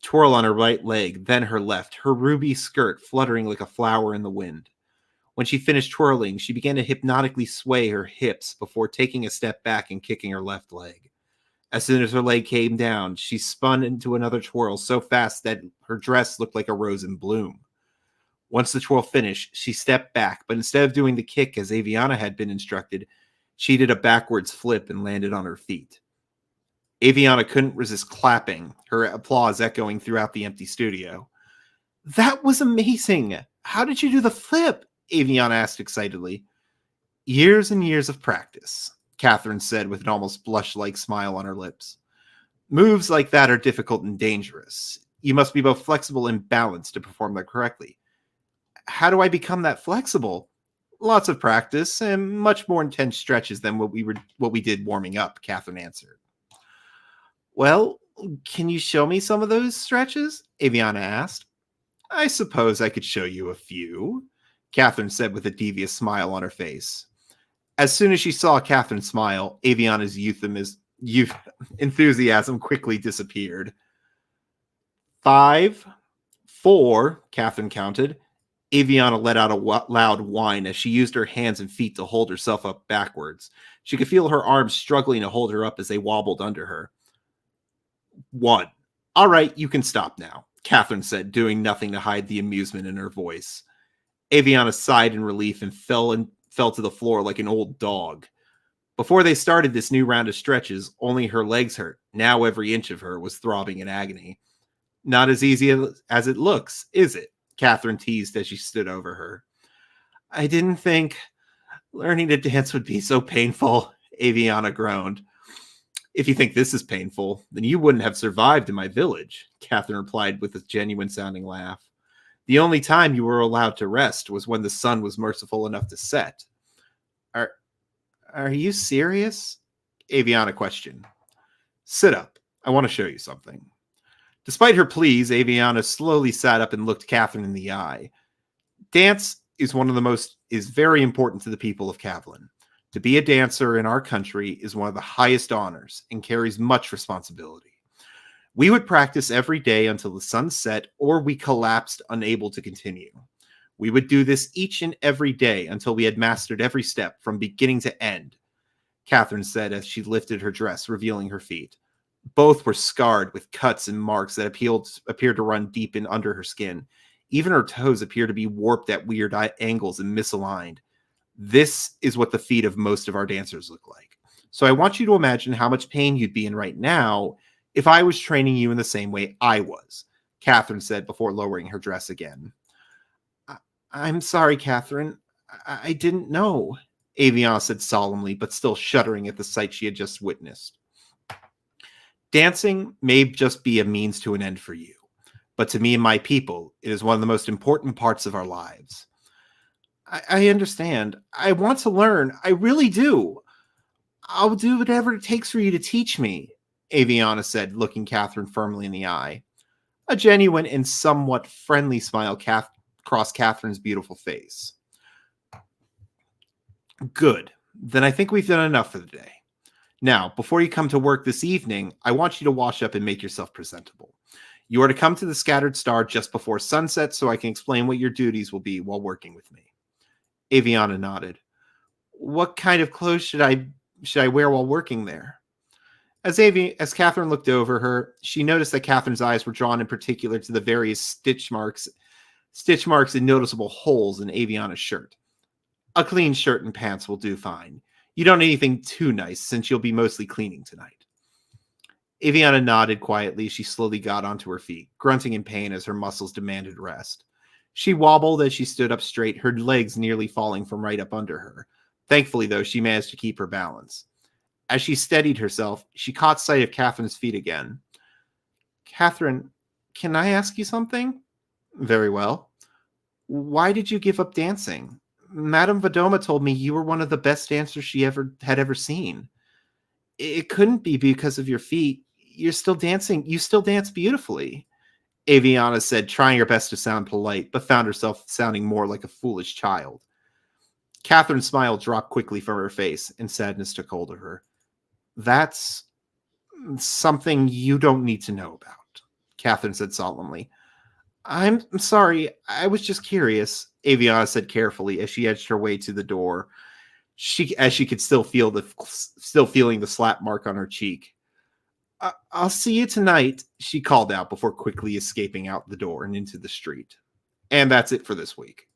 twirl on her right leg, then her left, her ruby skirt fluttering like a flower in the wind. When she finished twirling, she began to hypnotically sway her hips before taking a step back and kicking her left leg. As soon as her leg came down, she spun into another twirl so fast that her dress looked like a rose in bloom. Once the twirl finished, she stepped back, but instead of doing the kick as Aviana had been instructed, she did a backwards flip and landed on her feet. Aviana couldn't resist clapping, her applause echoing throughout the empty studio. "That was amazing! How did you do the flip?" Aviana asked excitedly. "Years and years of practice," Catherine said with an almost blush-like smile on her lips. "Moves like that are difficult and dangerous. You must be both flexible and balanced to perform them correctly." "How do I become that flexible?" "Lots of practice and much more intense stretches than what we did warming up," Catherine answered. "Well, can you show me some of those stretches?" Aviana asked. "I suppose I could show you a few," Catherine said with a devious smile on her face. As soon as she saw Catherine smile, Aviana's enthusiasm quickly disappeared. 5, 4, Catherine counted. Aviana let out a loud whine as she used her hands and feet to hold herself up backwards. She could feel her arms struggling to hold her up as they wobbled under her. 1. "All right, you can stop now," Catherine said, doing nothing to hide the amusement in her voice. Aviana sighed in relief and fell to the floor like an old dog. Before they started this new round of stretches, only her legs hurt. Now every inch of her was throbbing in agony. "Not as easy as it looks, is it?" Catherine teased as she stood over her. "I didn't think learning to dance would be so painful," Aviana groaned. "If you think this is painful, then you wouldn't have survived in my village," Catherine replied with a genuine-sounding laugh. "The only time you were allowed to rest was when the sun was merciful enough to set." Are you serious?" Aviana questioned. "Sit up. I want to show you something." Despite her pleas, Aviana slowly sat up and looked Catherine in the eye. "Dance is very important to the people of Kavlin. To be a dancer in our country is one of the highest honors and carries much responsibility. We would practice every day until the sun set or we collapsed, unable to continue. We would do this each and every day until we had mastered every step from beginning to end," Catherine said as she lifted her dress, revealing her feet. Both were scarred with cuts and marks that appeared to run deep in under her skin. Even her toes appeared to be warped at weird angles and misaligned. This is what the feet of most of our dancers look like. So I want you to imagine how much pain you'd be in right now if I was training you in the same way I was, Catherine said before lowering her dress again. I'm sorry, Catherine. I didn't know, Aviana said solemnly, but still shuddering at the sight she had just witnessed. Dancing may just be a means to an end for you, but to me and my people, it is one of the most important parts of our lives. I understand. I want to learn. I really do. I'll do whatever it takes for you to teach me, Aviana said, looking Catherine firmly in the eye. A genuine and somewhat friendly smile crossed Catherine's beautiful face. Good. Then I think we've done enough for the day. Now, before you come to work this evening, I want you to wash up and make yourself presentable. You are to come to the Scattered Star just before sunset so I can explain what your duties will be while working with me. Aviana nodded. What kind of clothes should I wear while working there? As Catherine looked over her, she noticed that Catherine's eyes were drawn in particular to the various stitch marks and noticeable holes in Aviana's shirt. A clean shirt and pants will do fine. You don't need anything too nice since you'll be mostly cleaning tonight. Aviana nodded quietly as she slowly got onto her feet, grunting in pain as her muscles demanded rest. She wobbled as she stood up straight, her legs nearly falling from right up under her. Thankfully, though, she managed to keep her balance. As she steadied herself, she caught sight of Catherine's feet again. Catherine, can I ask you something? Very well. Why did you give up dancing? Madame Vadoma told me you were one of the best dancers she had ever seen. It couldn't be because of your feet. You're still dancing. You still dance beautifully, Aviana said, trying her best to sound polite, but found herself sounding more like a foolish child. Catherine's smile dropped quickly from her face, and sadness took hold of her. That's something you don't need to know about, Catherine said solemnly. I'm sorry, I was just curious, Aviana said carefully as she edged her way to the door. She could still feeling the slap mark on her cheek. I'll see you tonight, she called out before quickly escaping out the door and into the street. And that's it for this week.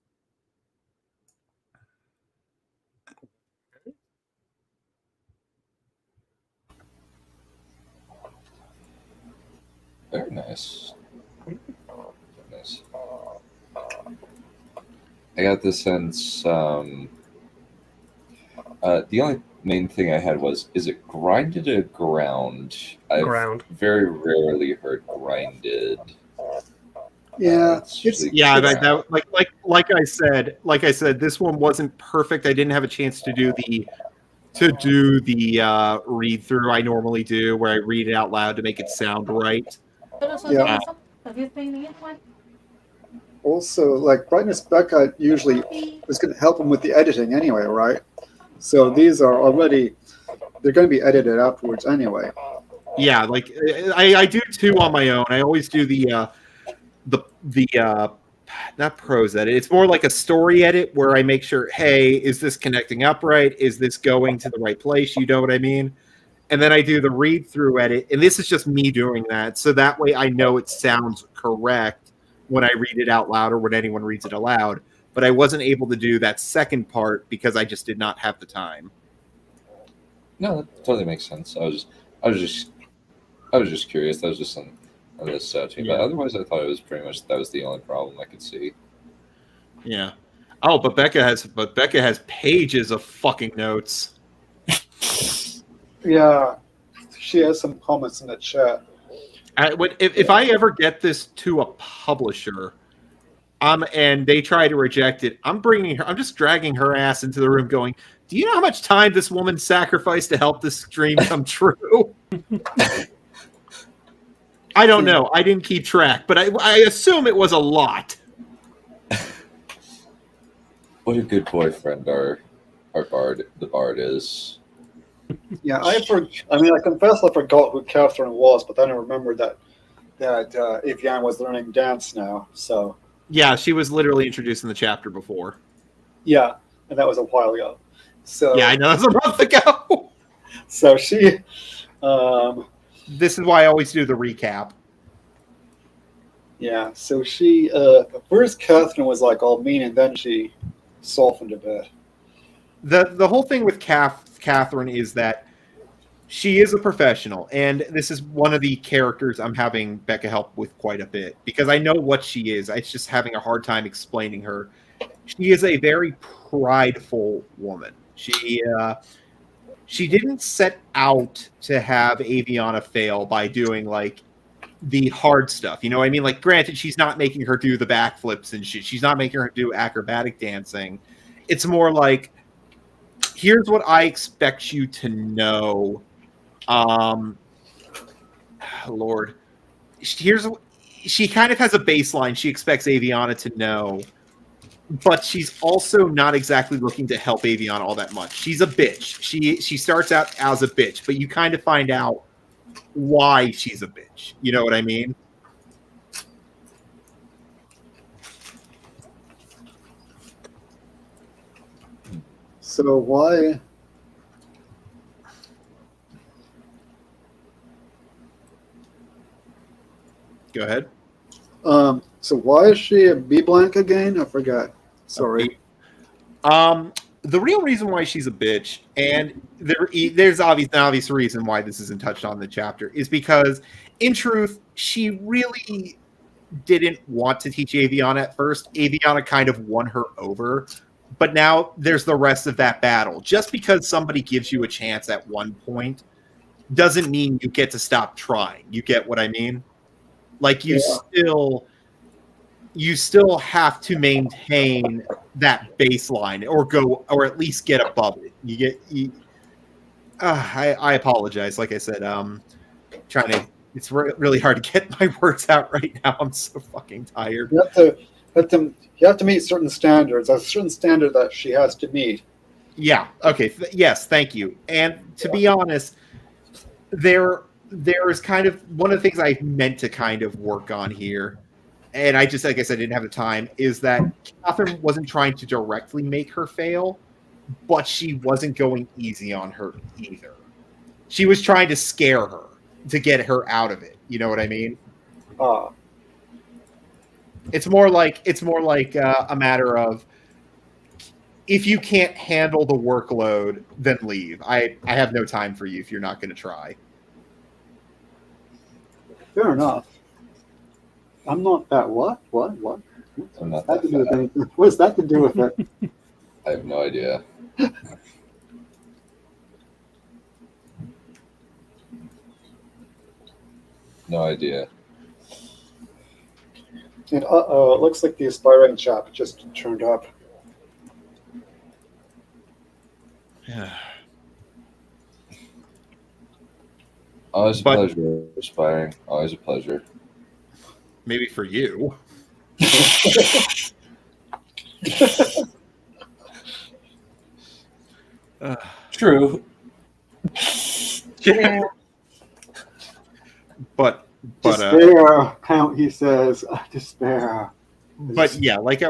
Very nice. Nice. I got the sense. The only main thing I had was, is it grinded or ground? Ground. I've very rarely heard grinded. Yeah, Like I said, this one wasn't perfect. I didn't have a chance to do the read through I normally do, where I read it out loud to make it sound right. Yeah. Also, like Brightness Becca usually was going to help him with the editing anyway, right? So these are already, they're going to be edited afterwards anyway. Yeah, like I do two on my own. I always do the not prose edit. It's more like a story edit where I make sure, hey, is this connecting up right? Is this going to the right place? You know what I mean? And then I do the read through edit, and this is just me doing that, so that way I know it sounds correct when I read it out loud or when anyone reads it aloud. But I wasn't able to do that second part because I just did not have the time. No, that totally makes sense. I was just curious. That was just on this team. But otherwise, I thought it was pretty much that was the only problem I could see. Yeah. Oh, but Becca has pages of fucking notes. Yeah, she has some comments in the chat. If I ever get this to a publisher, and they try to reject it, I'm just dragging her ass into the room going, do you know how much time this woman sacrificed to help this dream come true? I don't know. I didn't keep track, but I assume it was a lot. What a good boyfriend our the bard is. Yeah, I confess I forgot who Catherine was, but then I remembered that Avian was learning dance now. So yeah, she was literally introduced in the chapter before. Yeah, and that was a while ago. So yeah, I know, that's a month ago. So she. This is why I always do the recap. Yeah, so she. First, Catherine was like all mean, and then she softened a bit. The whole thing with Catherine is that she is a professional, and this is one of the characters I'm having Becca help with quite a bit because I know what she is. It's just having a hard time explaining her she is a very prideful woman. She didn't set out to have Aviana fail by doing like the hard stuff. You know what I mean? Like, granted, she's not making her do the backflips and shit. She's not making her do acrobatic dancing. It's more like, here's what I expect you to know. Lord, she kind of has a baseline she expects Aviana to know, but she's also not exactly looking to help Aviana all that much. She's a bitch. She starts out as a bitch, but you kind of find out why she's a bitch. You know what I mean? So why? Go ahead. So why is she a B blank again? I forgot. Sorry. The real reason why she's a bitch, and there's an obvious reason why this isn't touched on in the chapter, is because, in truth, she really didn't want to teach Aviana at first. Aviana kind of won her over, but now there's the rest of that battle. Just because somebody gives you a chance at one point doesn't mean you get to stop trying. You get what I mean? Like, you still have to maintain that baseline or at least get above it. I apologize. Like I said, it's really hard to get my words out right now. I'm so fucking tired. You have to meet certain standards. There's a certain standard that she has to meet. Yeah. Okay. Yes. Thank you. And to be honest, there is kind of one of the things I meant to kind of work on here, and I just, like I said, didn't have the time, is that Catherine wasn't trying to directly make her fail, but she wasn't going easy on her either. She was trying to scare her to get her out of it. You know what I mean? It's more like a matter of, if you can't handle the workload, then leave. I have no time for you if you're not going to try. Fair enough. I'm not that what? I'm not That that to do with fat. anything? What's that to do with it? I have no idea. No idea. And it looks like the aspiring chap just turned up. Always a pleasure, aspiring. Always a pleasure. Maybe for you. True. But despair, Count. He says, despair. But yeah, like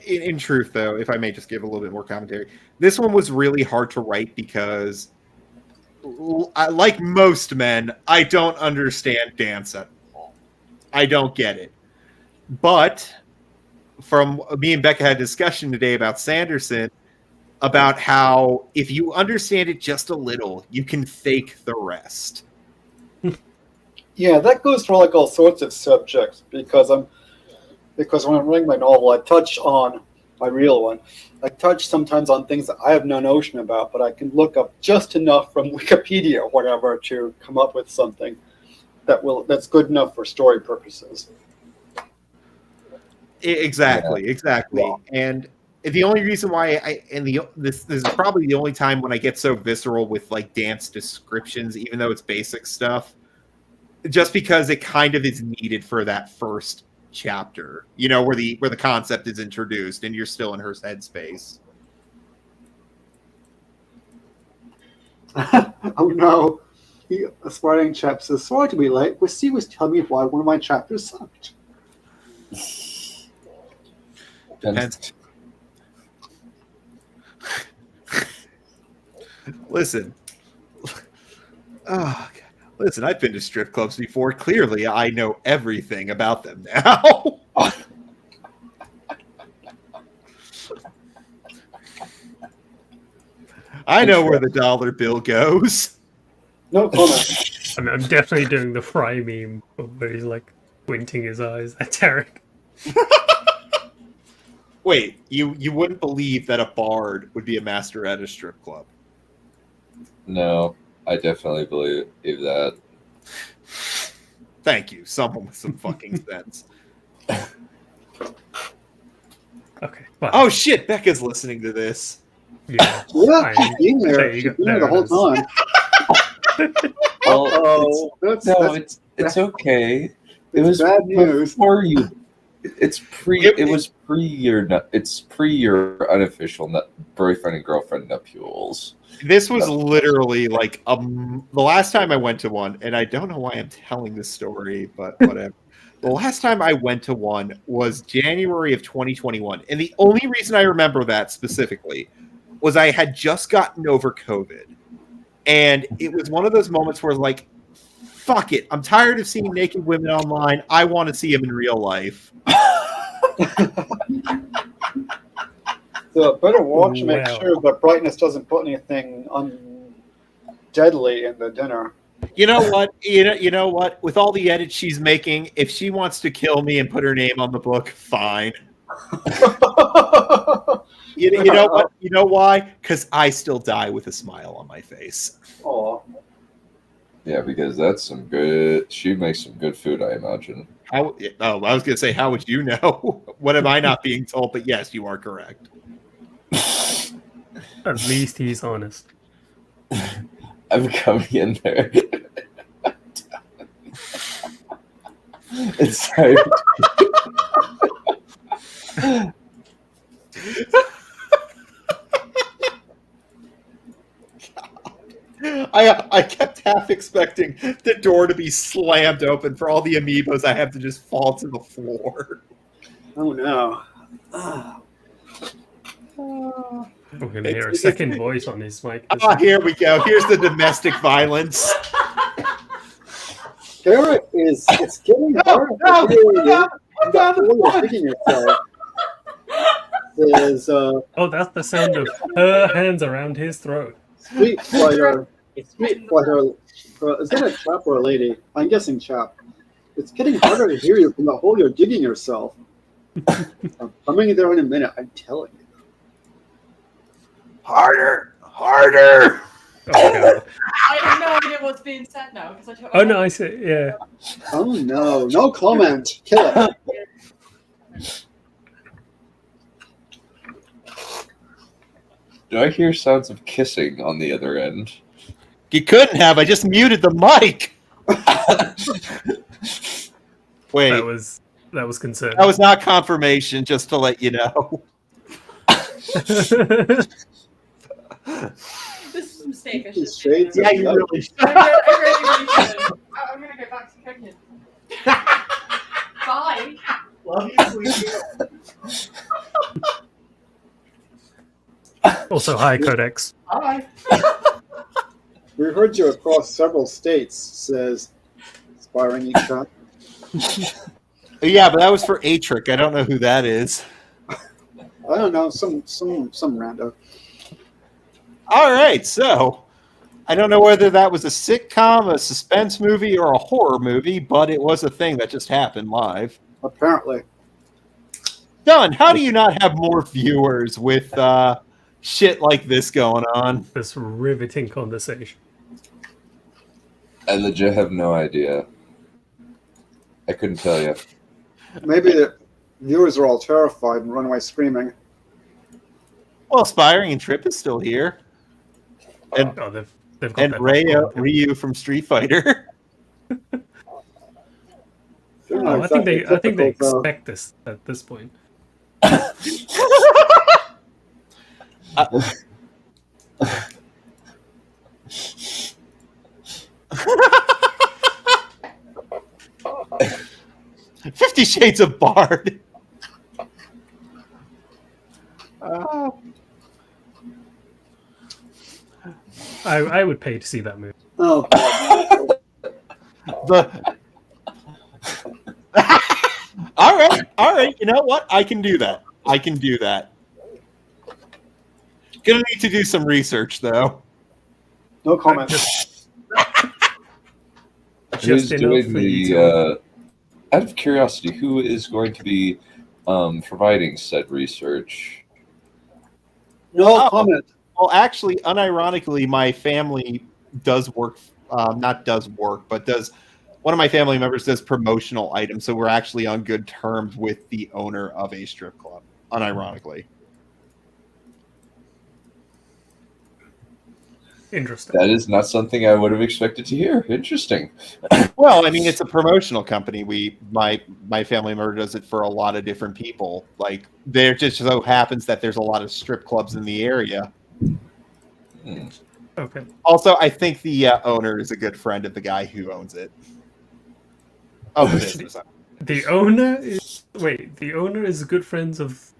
in truth, though, if I may just give a little bit more commentary, this one was really hard to write because, like most men, I don't understand dance at all. I don't get it. But from me and Becca had a discussion today about Sanderson, about how if you understand it just a little, you can fake the rest. Yeah, that goes for like all sorts of subjects because when I'm writing my novel, I touch on my real one. I touch sometimes on things that I have no notion about, but I can look up just enough from Wikipedia or whatever to come up with something that's good enough for story purposes. Exactly. Yeah. And the only reason why this is probably the only time when I get so visceral with like dance descriptions, even though it's basic stuff, just because it kind of is needed for that first chapter, you know, where the concept is introduced and you're still in her headspace. Oh no. The aspiring chap says, sorry to be late. He was telling me why one of my chapters sucked. And listen. Oh, God. Listen, I've been to strip clubs before. Clearly, I know everything about them now. I know where the dollar bill goes. No comment. I'm definitely doing the Fry meme where he's like squinting his eyes at Tarek. Wait, you wouldn't believe that a bard would be a master at a strip club. No, I definitely believe that. Thank you. Someone with some fucking sense. Okay. Fine. Oh shit, Becca's listening to this. Yeah. Yeah, Fine. she's been there. There you She's go. been there the There whole it is. time. Well, Oh, that's it's okay. It it's was bad news. before you. It's pre. It- It was pre your. It's pre your unofficial boyfriend and girlfriend nuptials. This was literally like the last time I went to one, and I don't know why I'm telling this story, but whatever. The last time I went to one was January of 2021, and the only reason I remember that specifically was I had just gotten over COVID, and it was one of those moments where like, fuck it, I'm tired of seeing naked women online. I want to see them in real life. So better watch and make Well. sure that brightness doesn't put anything deadly in the dinner. You know what? You know what? With all the edits she's making, if she wants to kill me and put her name on the book, fine. You know what? You know why? Because I still die with a smile on my face. Aw. Yeah, because that's some good. She makes some good food, I imagine. How? Oh, I was going to say, how would you know? What am I not being told? But yes, you are correct. At least he's honest. I'm coming in there. It's like, I kept half expecting the door to be slammed open for all the amiibos I have to just fall to the floor. Oh no. Ah. We're gonna hear a It's- second voice on his mic. Oh, here we go. Here's the domestic violence. Garrett is it's getting hard no, to hear put you. down- put down the You're punch. kicking yourself. There's Oh, that's the sound of her hands around his throat. Street Fighter. Street Fighter. Is that a chap or a lady? I'm guessing chap. It's getting harder to hear you from the hole you're digging yourself. I'm coming there in a minute. I'm telling you. Harder, harder. Oh, God. I have no idea what's being said now because I don't. Oh no, I see. Yeah. Oh no! No comment. Kill it. do I hear sounds of kissing on the other end? You couldn't have. I just muted the mic. Wait, That was concerning. that was not confirmation. Just to let you know. This is a mistake. I should These shades Yeah, of you love. really. I really should. I'm gonna go back to cooking. Bye. Love you, sweetie. Also, hi, Codex. Bye. We heard you across several states. Says Aspiring Each Shot. Yeah, but that was for Atric. I don't know who that is. I don't know. Some rando. All right, so I don't know whether that was a sitcom, a suspense movie, or a horror movie, but it was a thing that just happened live. Apparently. Done. How do you not have more viewers with shit like this going on? This riveting conversation. I legit have no idea. I couldn't tell you. Maybe the viewers are all terrified and run away screaming. Well, Aspiring and Trip is still here. And Oh, they've got and that popcorn. Ryu from Street Fighter. They're Oh, not I think they exactly typical, though. expect this at this point. 50 Shades of Bard. I would pay to see that movie. Oh, The all right. You know what? I can do that. Gonna need to do some research though. no comment. Just Who's enough doing for you the? to. Out of curiosity, who is going to be providing said research. No Oh. comment. Well, actually, unironically, my family does work. Not does work, but does. One of my family members does promotional items, so we're actually on good terms with the owner of a strip club. Unironically, Interesting. That is not something I would have expected to hear. Interesting. well, I mean, it's a promotional company. My family member does it for a lot of different people. Like, there just so happens that there's a lot of strip clubs in the area. Hmm. Okay. Also, I think the owner is a good friend of the guy who owns it. Of the business. The owner is the owner is good friends of.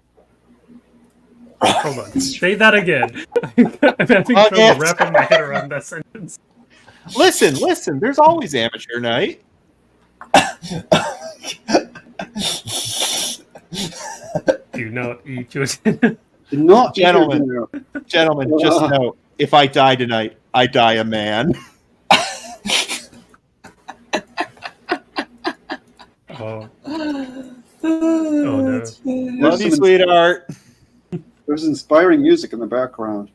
Hold on. Say that again. I'm having Oh, trouble yes. wrapping my head around that sentence. Listen. There's always amateur night. Do not eat your dinner. Do not eat your Gentlemen. dinner. Gentlemen, just know, if I die tonight, I die a man. Oh. Oh no. Love you, sweetheart. There's inspiring music in the background.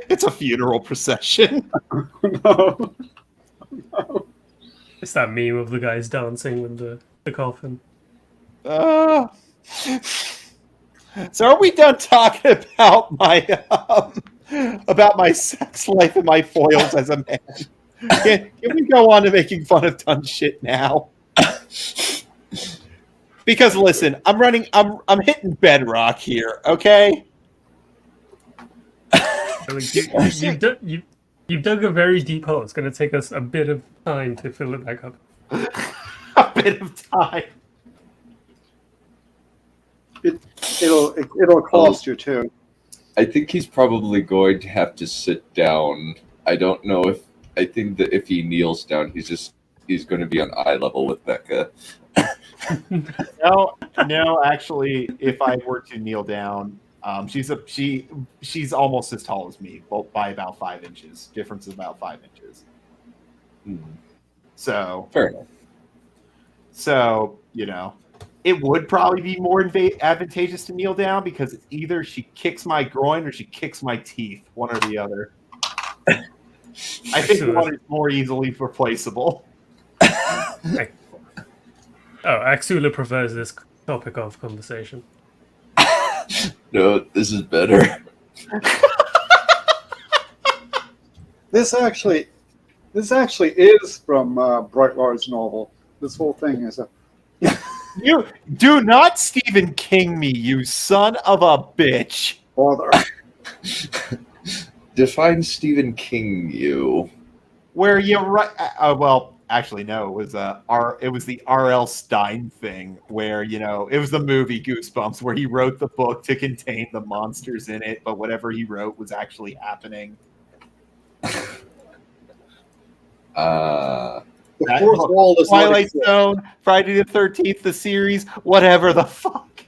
It's a funeral procession. No. It's that meme of the guys dancing with the coffin. So are we done talking about my sex life and my foils as a man? Can we go on to making fun of done shit now? Because listen, I'm hitting bedrock here, okay? Like, you've dug a very deep hole. It's going to take us a bit of time to fill it back up. A bit of time. It'll cost you too. I think he's probably going to have to sit down. I don't know if I think that if he kneels down, he's going to be on eye level with Becca. No, actually, if I were to kneel down, she's almost as tall as me, both by about 5 inches. Difference is about 5 inches. So Fair enough. So, it would probably be more advantageous to kneel down because it's either she kicks my groin or she kicks my teeth, one or the other. I think one is more easily replaceable. Axula prefers this topic of conversation. No, this is better. This actually is from Brightlord's novel. This whole thing is a. You do not Stephen King me, you son of a bitch. Bother. Define Stephen King you. Where you right? Well, actually, no. It was the R.L. Stein thing, where it was the movie Goosebumps, where he wrote the book to contain the monsters in it, but whatever he wrote was actually happening. The fourth wall does not Twilight exist. Zone, Friday the 13th, the series, whatever the fuck.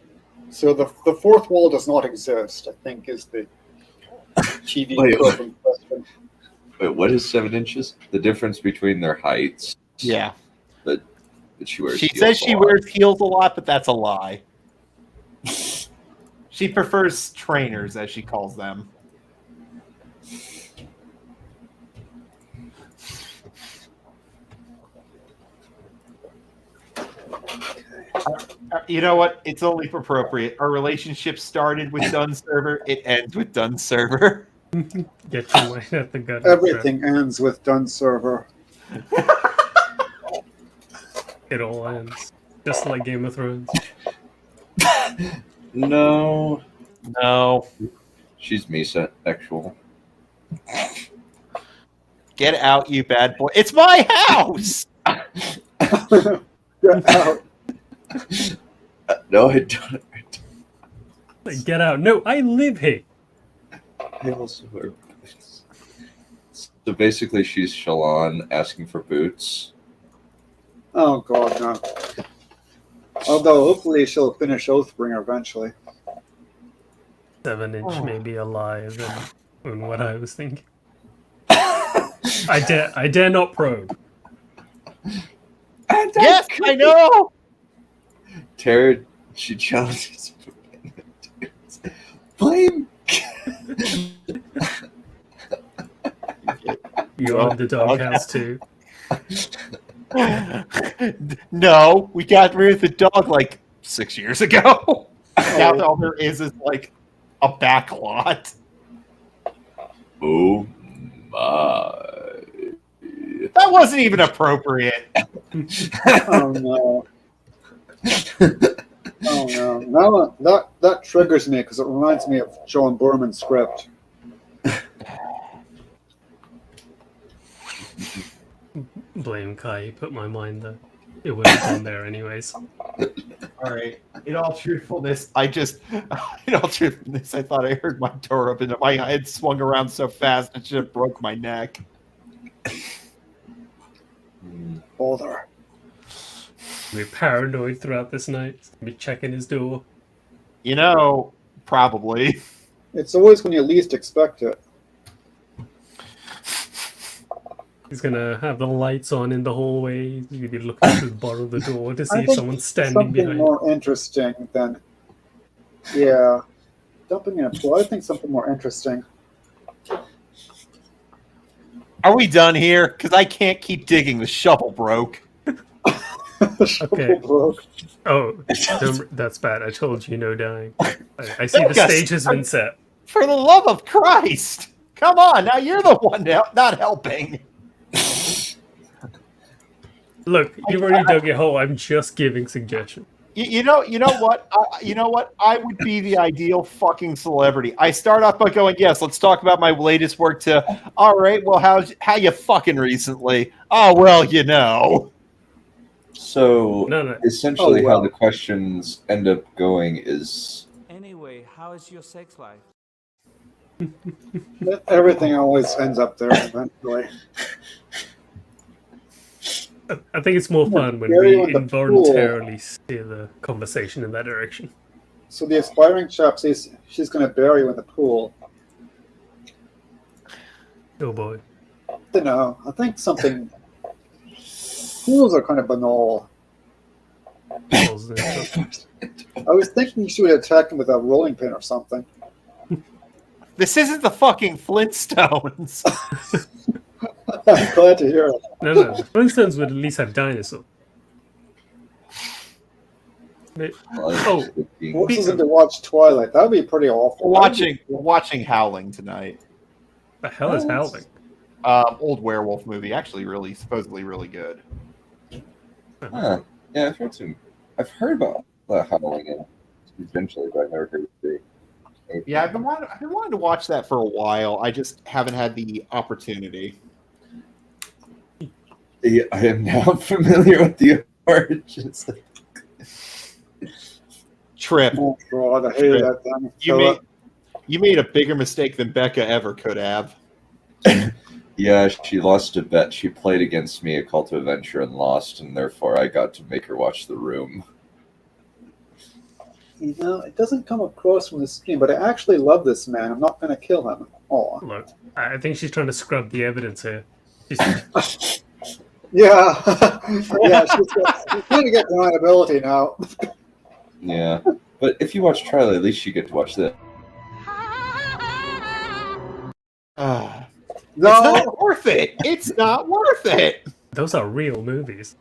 So the fourth wall does not exist, I think, is the TV Wait. program question. Wait, what is 7 inches? The difference between their heights. Yeah. But she wears. She heels says a she lot. wears heels a lot, but that's a lie. She prefers trainers, as she calls them. You know what? It's only appropriate. Our relationship started with Dun Server. It ends with Dun Server. Get your mind at the gut. Everything ends with done server. It all ends. Just like Game of Thrones. No, No. she's Misa-sexual. Get out, you bad boy. It's my house! Get out. No, I don't. Like, get out. No, I live here. I also wear boots. So basically, she's Shalon asking for boots. Oh god, no. Although hopefully she'll finish Oathbringer eventually. 7-inch may be a lie than what I was thinking. I dare not probe. Yes, I know! Tara, she challenges blame. You own the doghouse too. No, we got rid of the dog like 6 years ago. Now all there is like a back lot. Oh my. That wasn't even appropriate. Oh no. Oh no. Now that triggers me because it reminds me of Joan Borman's script. Blame Kai. Put my mind there. It would have gone there anyways. All right. In all truthfulness, I thought I heard my door open and my head swung around so fast it should have broke my neck. Bother. We're paranoid throughout this night. Be checking his door. Probably. It's always when you least expect it. He's gonna have the lights on in the hallway. He's gonna be looking through the bottom of the door to see I if think someone's standing something behind. more interesting than, dumping in a pool. I think something more interesting. Are we done here? Because I can't keep digging. The shovel broke. The shovel Okay. broke. Oh, that's bad. I told you no dying. I see the Lucas, stage has been set. For the love of Christ! Come on, now you're the one not helping. Look, you've already dug your hole. I'm just giving suggestions. You know what? I would be the ideal fucking celebrity. I start off by going, yes, let's talk about my latest work. To, all right, well, how you fucking recently? Oh, well. So No. essentially, Oh, well. how the questions end up going is Anyway, how is your sex life? Everything always ends up there eventually. I think it's more fun when Gary we with the involuntarily steer the conversation in that direction. So the aspiring chap says she's going to bury you in the pool. Oh boy. I don't know. I think something. Pools are kind of banal. Balls in it. I was thinking she would attack him with a rolling pin or something. This isn't the fucking Flintstones. I'm glad to hear it. No. The Flintstones would at least have dinosaurs. Oh, Forces him to watch Twilight. That would be pretty awful. We're watching Howling tonight. the hell is howling? Old werewolf movie, actually supposedly really good. Huh. Yeah, I've heard about Howling and eventually, but I've never heard it. Yeah, I've been wanting to watch that for a while. I just haven't had the opportunity. Yeah, I am now familiar with the origins. Trip. Oh God, I hated that thing. You made a bigger mistake than Becca ever could have. Yeah, she lost a bet. She played against me at Call to Adventure and lost, and therefore I got to make her watch The Room. It doesn't come across from the screen, but I actually love this man. I'm not going to kill him. Oh, Look, I think she's trying to scrub the evidence here. yeah, yeah. She's going to get deniability now. Yeah, but if you watch Trilogy, at least you get to watch this. It's not worth it. It's not worth it. Those are real movies.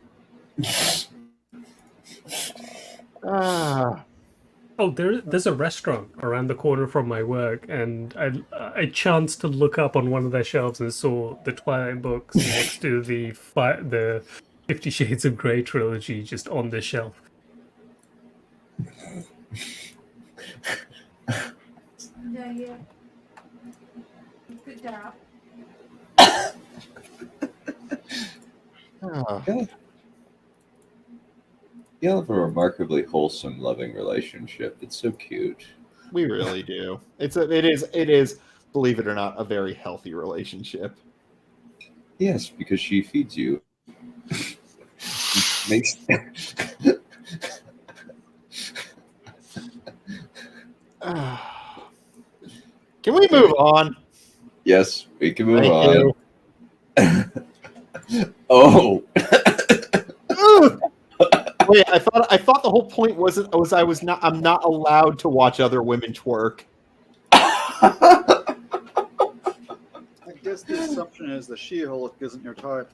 Oh, there's a restaurant around the corner from my work, and I chanced to look up on one of their shelves and saw the Twilight books next to the 50 Shades of Grey trilogy just on the shelf. Yeah. Good job. You have a remarkably wholesome, loving relationship. It's so cute. We really do. It is, believe it or not, a very healthy relationship. Yes, because she feeds you. Makes Can we move on? Yes, we can move Thank on. Oh. Wait, I thought the whole point I'm not allowed to watch other women twerk. I guess the assumption is the She-Hulk isn't your type.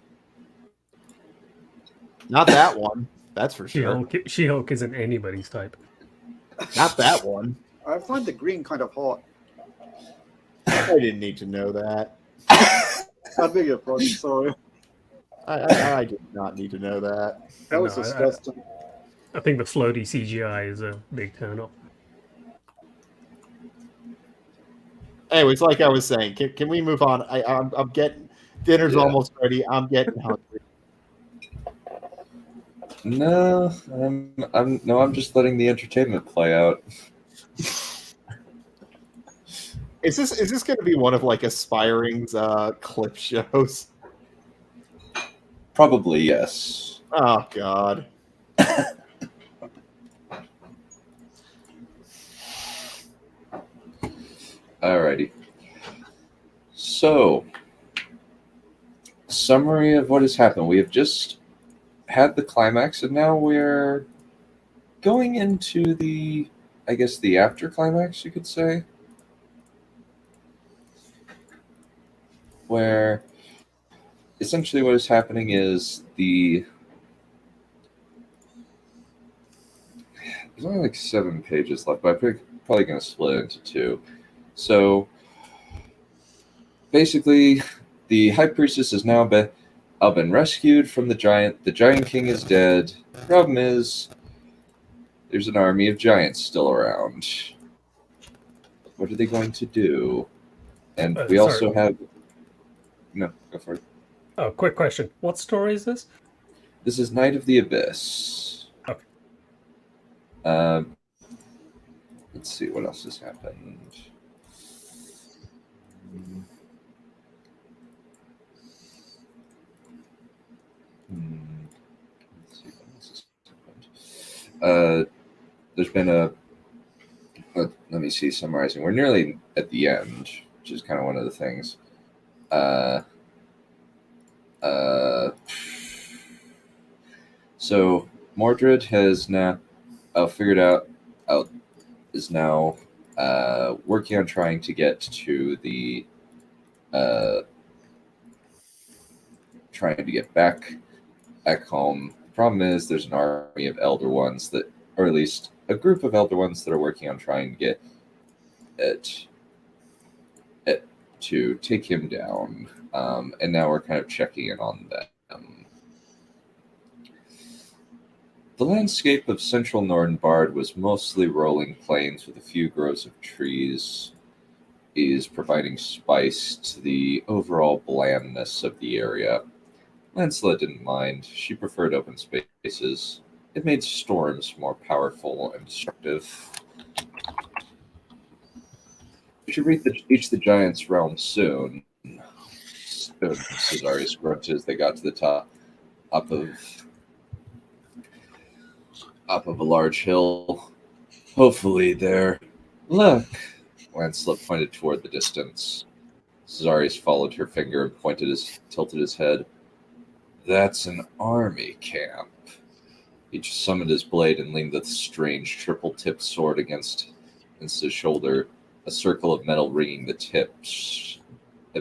Not that one. That's for sure. She-Hulk isn't anybody's type. Not that one. I find the green kind of hot. I didn't need to know that. I beg your pardon, sorry. I did not need to know that. That was No, disgusting. I think the floaty CGI is a big turn off. Anyways, like I was saying, can we move on? I'm getting dinner's almost ready. I'm getting hungry. No, I'm just letting the entertainment play out. Is this going to be one of like Aspiring's clip shows? Probably yes. Oh God. Alrighty. So, summary of what has happened. We have just had the climax, and now we're going into the, I guess, the after climax, you could say, where essentially what is happening is there's only like 7 pages left, but I'm probably going to split it into 2. So basically, the High Priestess has now been rescued from the giant. The Giant King is dead. Problem is, there's an army of giants still around. What are they going to do? And we also have... No, go for it. Oh, quick question. What story is this? This is Night of the Abyss. Okay. Let's see what else has happened. Let's see what else has happened. There's been let me see, summarizing. We're nearly at the end, which is kind of one of the things. So Mordred has now figured out is now working on trying to get to the trying to get back home. The problem is there's an army of Elder Ones that, or at least a group of Elder Ones that are working on trying to get it to take him down. And now we're kind of checking in on them. The landscape of central Nordenbard was mostly rolling plains with a few groves of trees, providing spice to the overall blandness of the area. Lancelot didn't mind. She preferred open spaces. It made storms more powerful and destructive. We should reach the Giants' realm soon. Cesarius grunted as they got to the top of a large hill. Hopefully there. Look! Lancelot pointed toward the distance. Cesarius followed her finger and tilted his head. That's an army camp. He summoned his blade and leaned the strange triple-tipped sword against his shoulder, a circle of metal ringing the tips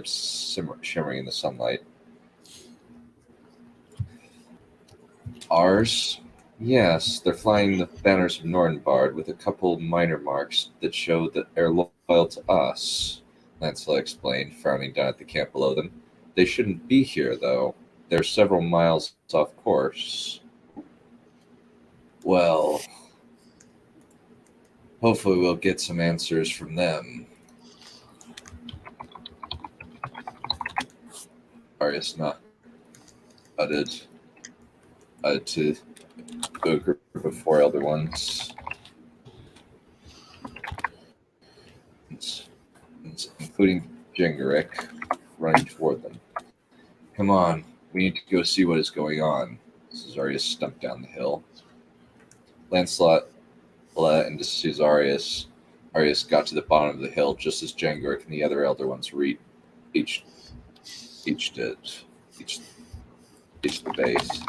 shimmering in the sunlight. Ours? Yes, they're flying the banners of Nordenbard with a couple minor marks that show that they're loyal to us, Lancelot explained, frowning down at the camp below them. They shouldn't be here, though. They're several miles off course. Well, hopefully we'll get some answers from them. Arius uttered to a group of 4 Elder Ones, including Jengaric, running toward them. Come on, we need to go see what is going on. Cesarius stumped down the hill. Lancelot and Cesarius got to the bottom of the hill just as Jengaric and the other Elder Ones reached the base.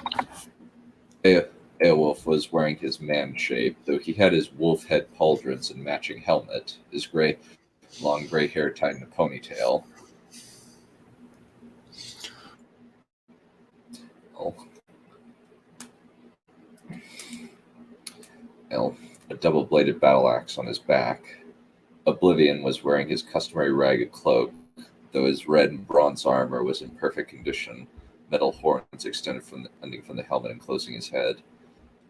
Aelwulf was wearing his man shape, though he had his wolf head pauldrons and matching helmet, his long gray hair tied in a ponytail. A double-bladed battle axe on his back. Oblivion was wearing his customary ragged cloak, though his red and bronze armor was in perfect condition, metal horns extended ending from the helmet and closing his head.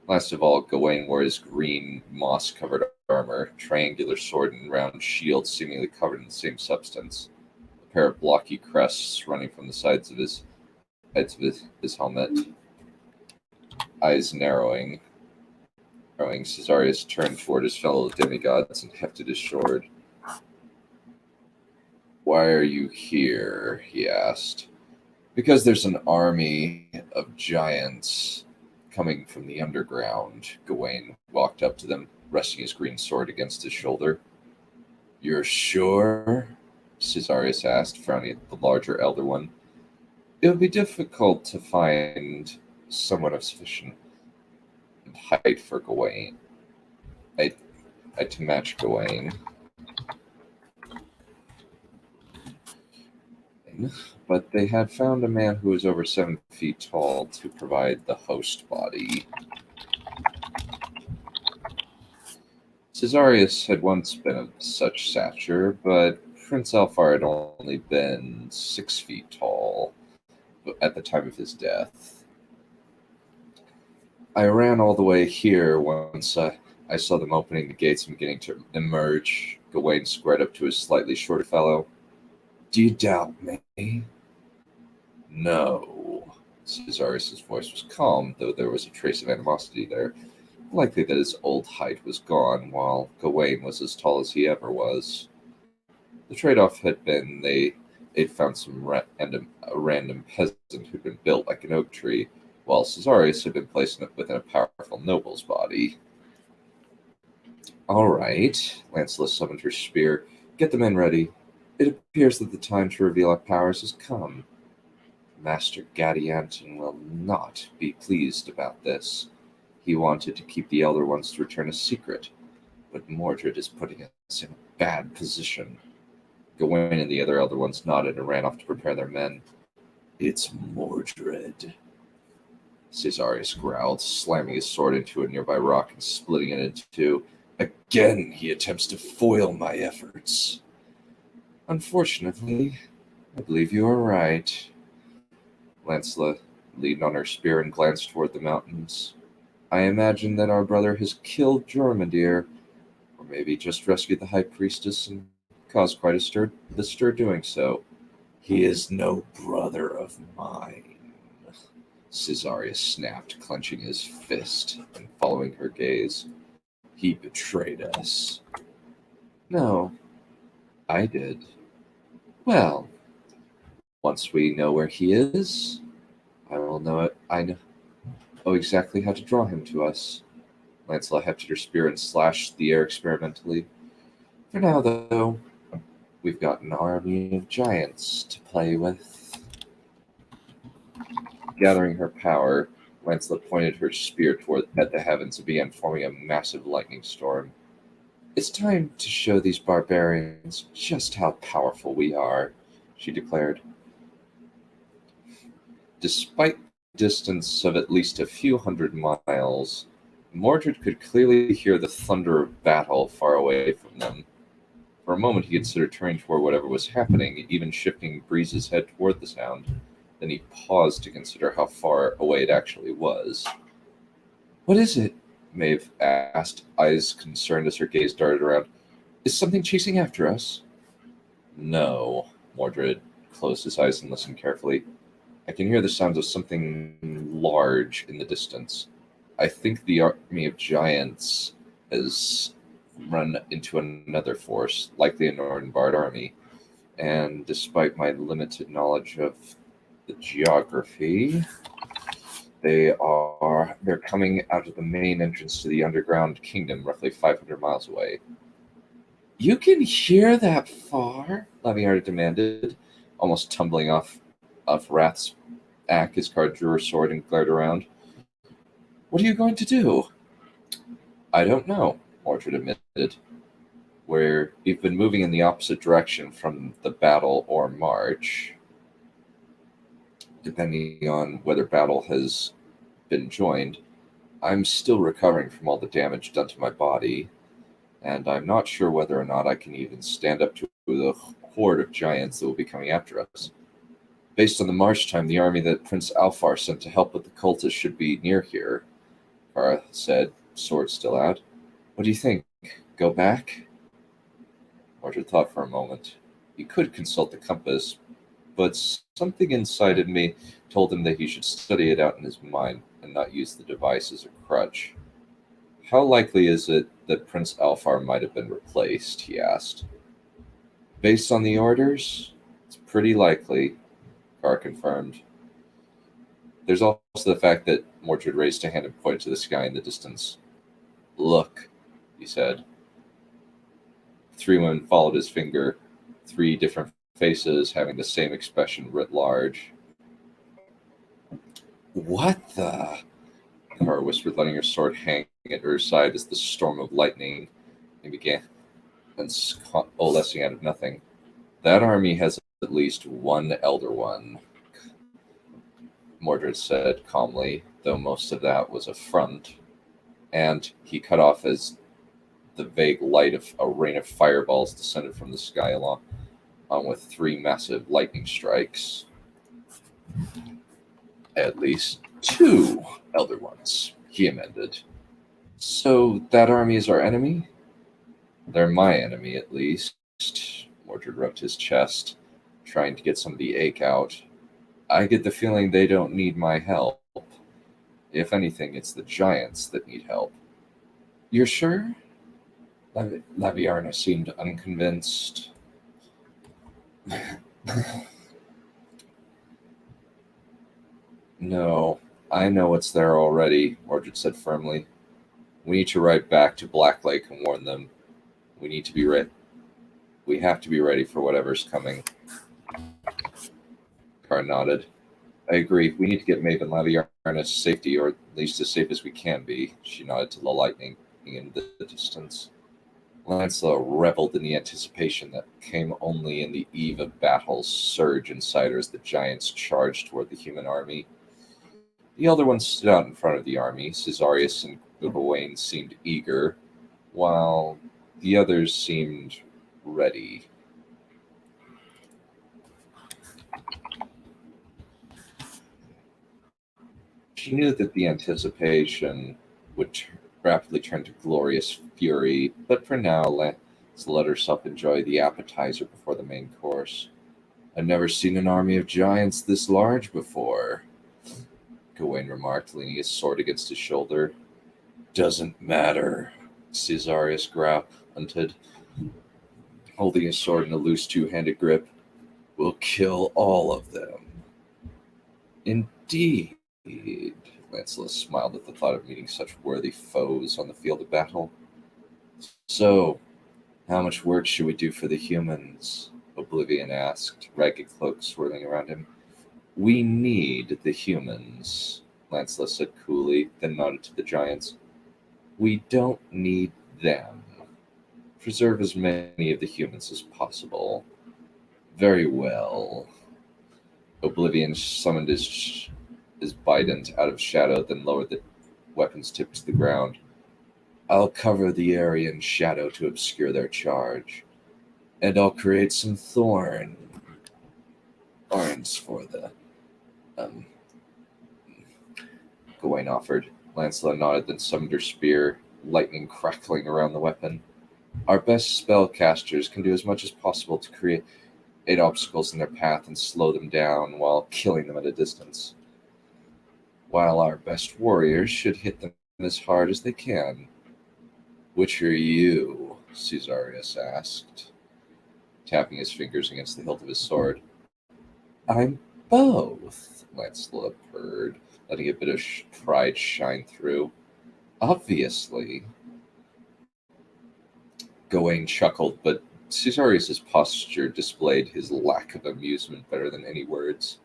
Last of all, Gawain wore his green, moss-covered armor, triangular sword and round shield seemingly covered in the same substance. A pair of blocky crests running from the sides of his helmet. Eyes narrowing, Caesarius turned toward his fellow demigods and hefted his sword. "Why are you here?" he asked. "Because there's an army of giants coming from the underground." Gawain walked up to them, resting his green sword against his shoulder. "You're sure?" Caesarius asked, frowning at the larger elder one. "It would be difficult to find someone of sufficient height for Gawain. To match Gawain. But they had found a man who was over 7 feet tall to provide the host body." Caesarius had once been of such stature, but Prince Alfar had only been 6 feet tall at the time of his death. "I ran all the way here once I saw them opening the gates and beginning to emerge." Gawain squared up to his slightly shorter fellow. "Do you doubt me?" "No." Caesarius' voice was calm, though there was a trace of animosity there. Likely that his old height was gone, while Gawain was as tall as he ever was. The trade-off had been they'd found a random peasant who'd been built like an oak tree, while Caesarius had been placed within a powerful noble's body. "All right," Lancelot summoned her spear. "Get the men ready. It appears that the time to reveal our powers has come. Master Gadianton will not be pleased about this. He wanted to keep the Elder Ones to return a secret, but Mordred is putting us in a bad position." Gawain and the other Elder Ones nodded and ran off to prepare their men. "It's Mordred," Caesarius growled, slamming his sword into a nearby rock and splitting it into two. "Again, he attempts to foil my efforts." "Unfortunately, I believe you are right." Lancelot leaned on her spear and glanced toward the mountains. "I imagine that our brother has killed Jormundir, or maybe just rescued the High Priestess and caused quite a stir doing so." "He is no brother of mine," Caesarius snapped, clenching his fist and following her gaze. "He betrayed us." "No, I did." "Well, once we know where he is, I will know it. I know exactly how to draw him to us." Lancelot hefted her spear and slashed the air experimentally. "For now, though, we've got an army of giants to play with." Gathering her power, Lancelot pointed her spear at the heavens and began forming a massive lightning storm. "It's time to show these barbarians just how powerful we are," she declared. Despite a distance of at least a few hundred miles, Mordred could clearly hear the thunder of battle far away from them. For a moment he considered turning toward whatever was happening, even shifting Breeze's head toward the sound. Then he paused to consider how far away it actually was. "What is it?" Maeve asked, eyes concerned as her gaze darted around. "Is something chasing after us?" "No." Mordred closed his eyes and listened carefully. "I can hear the sounds of something large in the distance. I think the army of giants has run into another force, likely a Northern Bard army. And despite my limited knowledge of the geography, they're coming out of the main entrance to the underground kingdom, roughly 500 miles away." "You can hear that far?" Laviarda demanded, almost tumbling off Wrath's back. His guard drew her sword and glared around. What are you going to do? I don't know, Mordred admitted. We've been moving in the opposite direction from the battle or march, depending on whether battle has been joined. I'm still recovering from all the damage done to my body, and I'm not sure whether or not I can even stand up to the horde of giants that will be coming after us. Based on the march time, the army that Prince Alfar sent to help with the cultists should be near here, Kara said, sword still out. What do you think? Go back? Mordred thought for a moment. He could consult the compass, but something inside of me told him that he should study it out in his mind and not use the device as a crutch. How likely is it that Prince Alfar might have been replaced, he asked. Based on the orders, it's pretty likely, Carr confirmed. There's also the fact that Mordred raised a hand and pointed to the sky in the distance. Look, he said. 3 women followed his finger, 3 different faces having the same expression writ large. What the? Kara whispered, letting her sword hang at her side as the storm of lightning began coalescing out of nothing. That army has at least 1 Elder One, Mordred said calmly, though most of that was a front, and he cut off as the vague light of a rain of fireballs descended from the sky along with 3 massive lightning strikes. At least 2 Elder Ones, he amended. So that army is our enemy? They're my enemy, at least. Mordred rubbed his chest, trying to get some of the ache out. I get the feeling they don't need my help. If anything, it's the giants that need help. You're sure? Laviarna seemed unconvinced. No, I know what's there already, Mordred said firmly. We need to ride back to Black Lake and warn them. We need to be ready. We have to be ready for whatever's coming. Carr nodded. I agree. We need to get Maeve and Laviarna to safety, or at least as safe as we can be. She nodded to the lightning in the distance. Lancelot reveled in the anticipation that came only in the eve of battle surge inside her as the giants charged toward the human army. The elder ones stood out in front of the army. Caesarius and Gawain seemed eager, while the others seemed ready. She knew that the anticipation would rapidly turn to glorious fury, but for now, let's let herself enjoy the appetizer before the main course. I've never seen an army of giants this large before, Gawain remarked, leaning his sword against his shoulder. Doesn't matter, Caesarius grunted, holding his sword in a loose 2-handed grip. We'll kill all of them. Indeed. Lancelot smiled at the thought of meeting such worthy foes on the field of battle. So, how much work should we do for the humans? Oblivion asked, ragged cloak swirling around him. We need the humans, Lancelot said coolly, then nodded to the giants. We don't need them. Preserve as many of the humans as possible. Very well. Oblivion summoned his bident out of shadow, then lowered the weapon's tip to the ground. I'll cover the area in shadow to obscure their charge, and I'll create some thorns for the Gawain offered. Lancelot nodded, then summoned her spear, lightning crackling around the weapon. Our best spellcasters can do as much as possible to create 8 obstacles in their path and slow them down while killing them at a distance, while our best warriors should hit them as hard as they can. Which are you? Caesarius asked, tapping his fingers against the hilt of his sword. I'm both, Lancelot purred, letting a bit of pride shine through. Obviously. Gawain chuckled, but Caesarius's posture displayed his lack of amusement better than any words.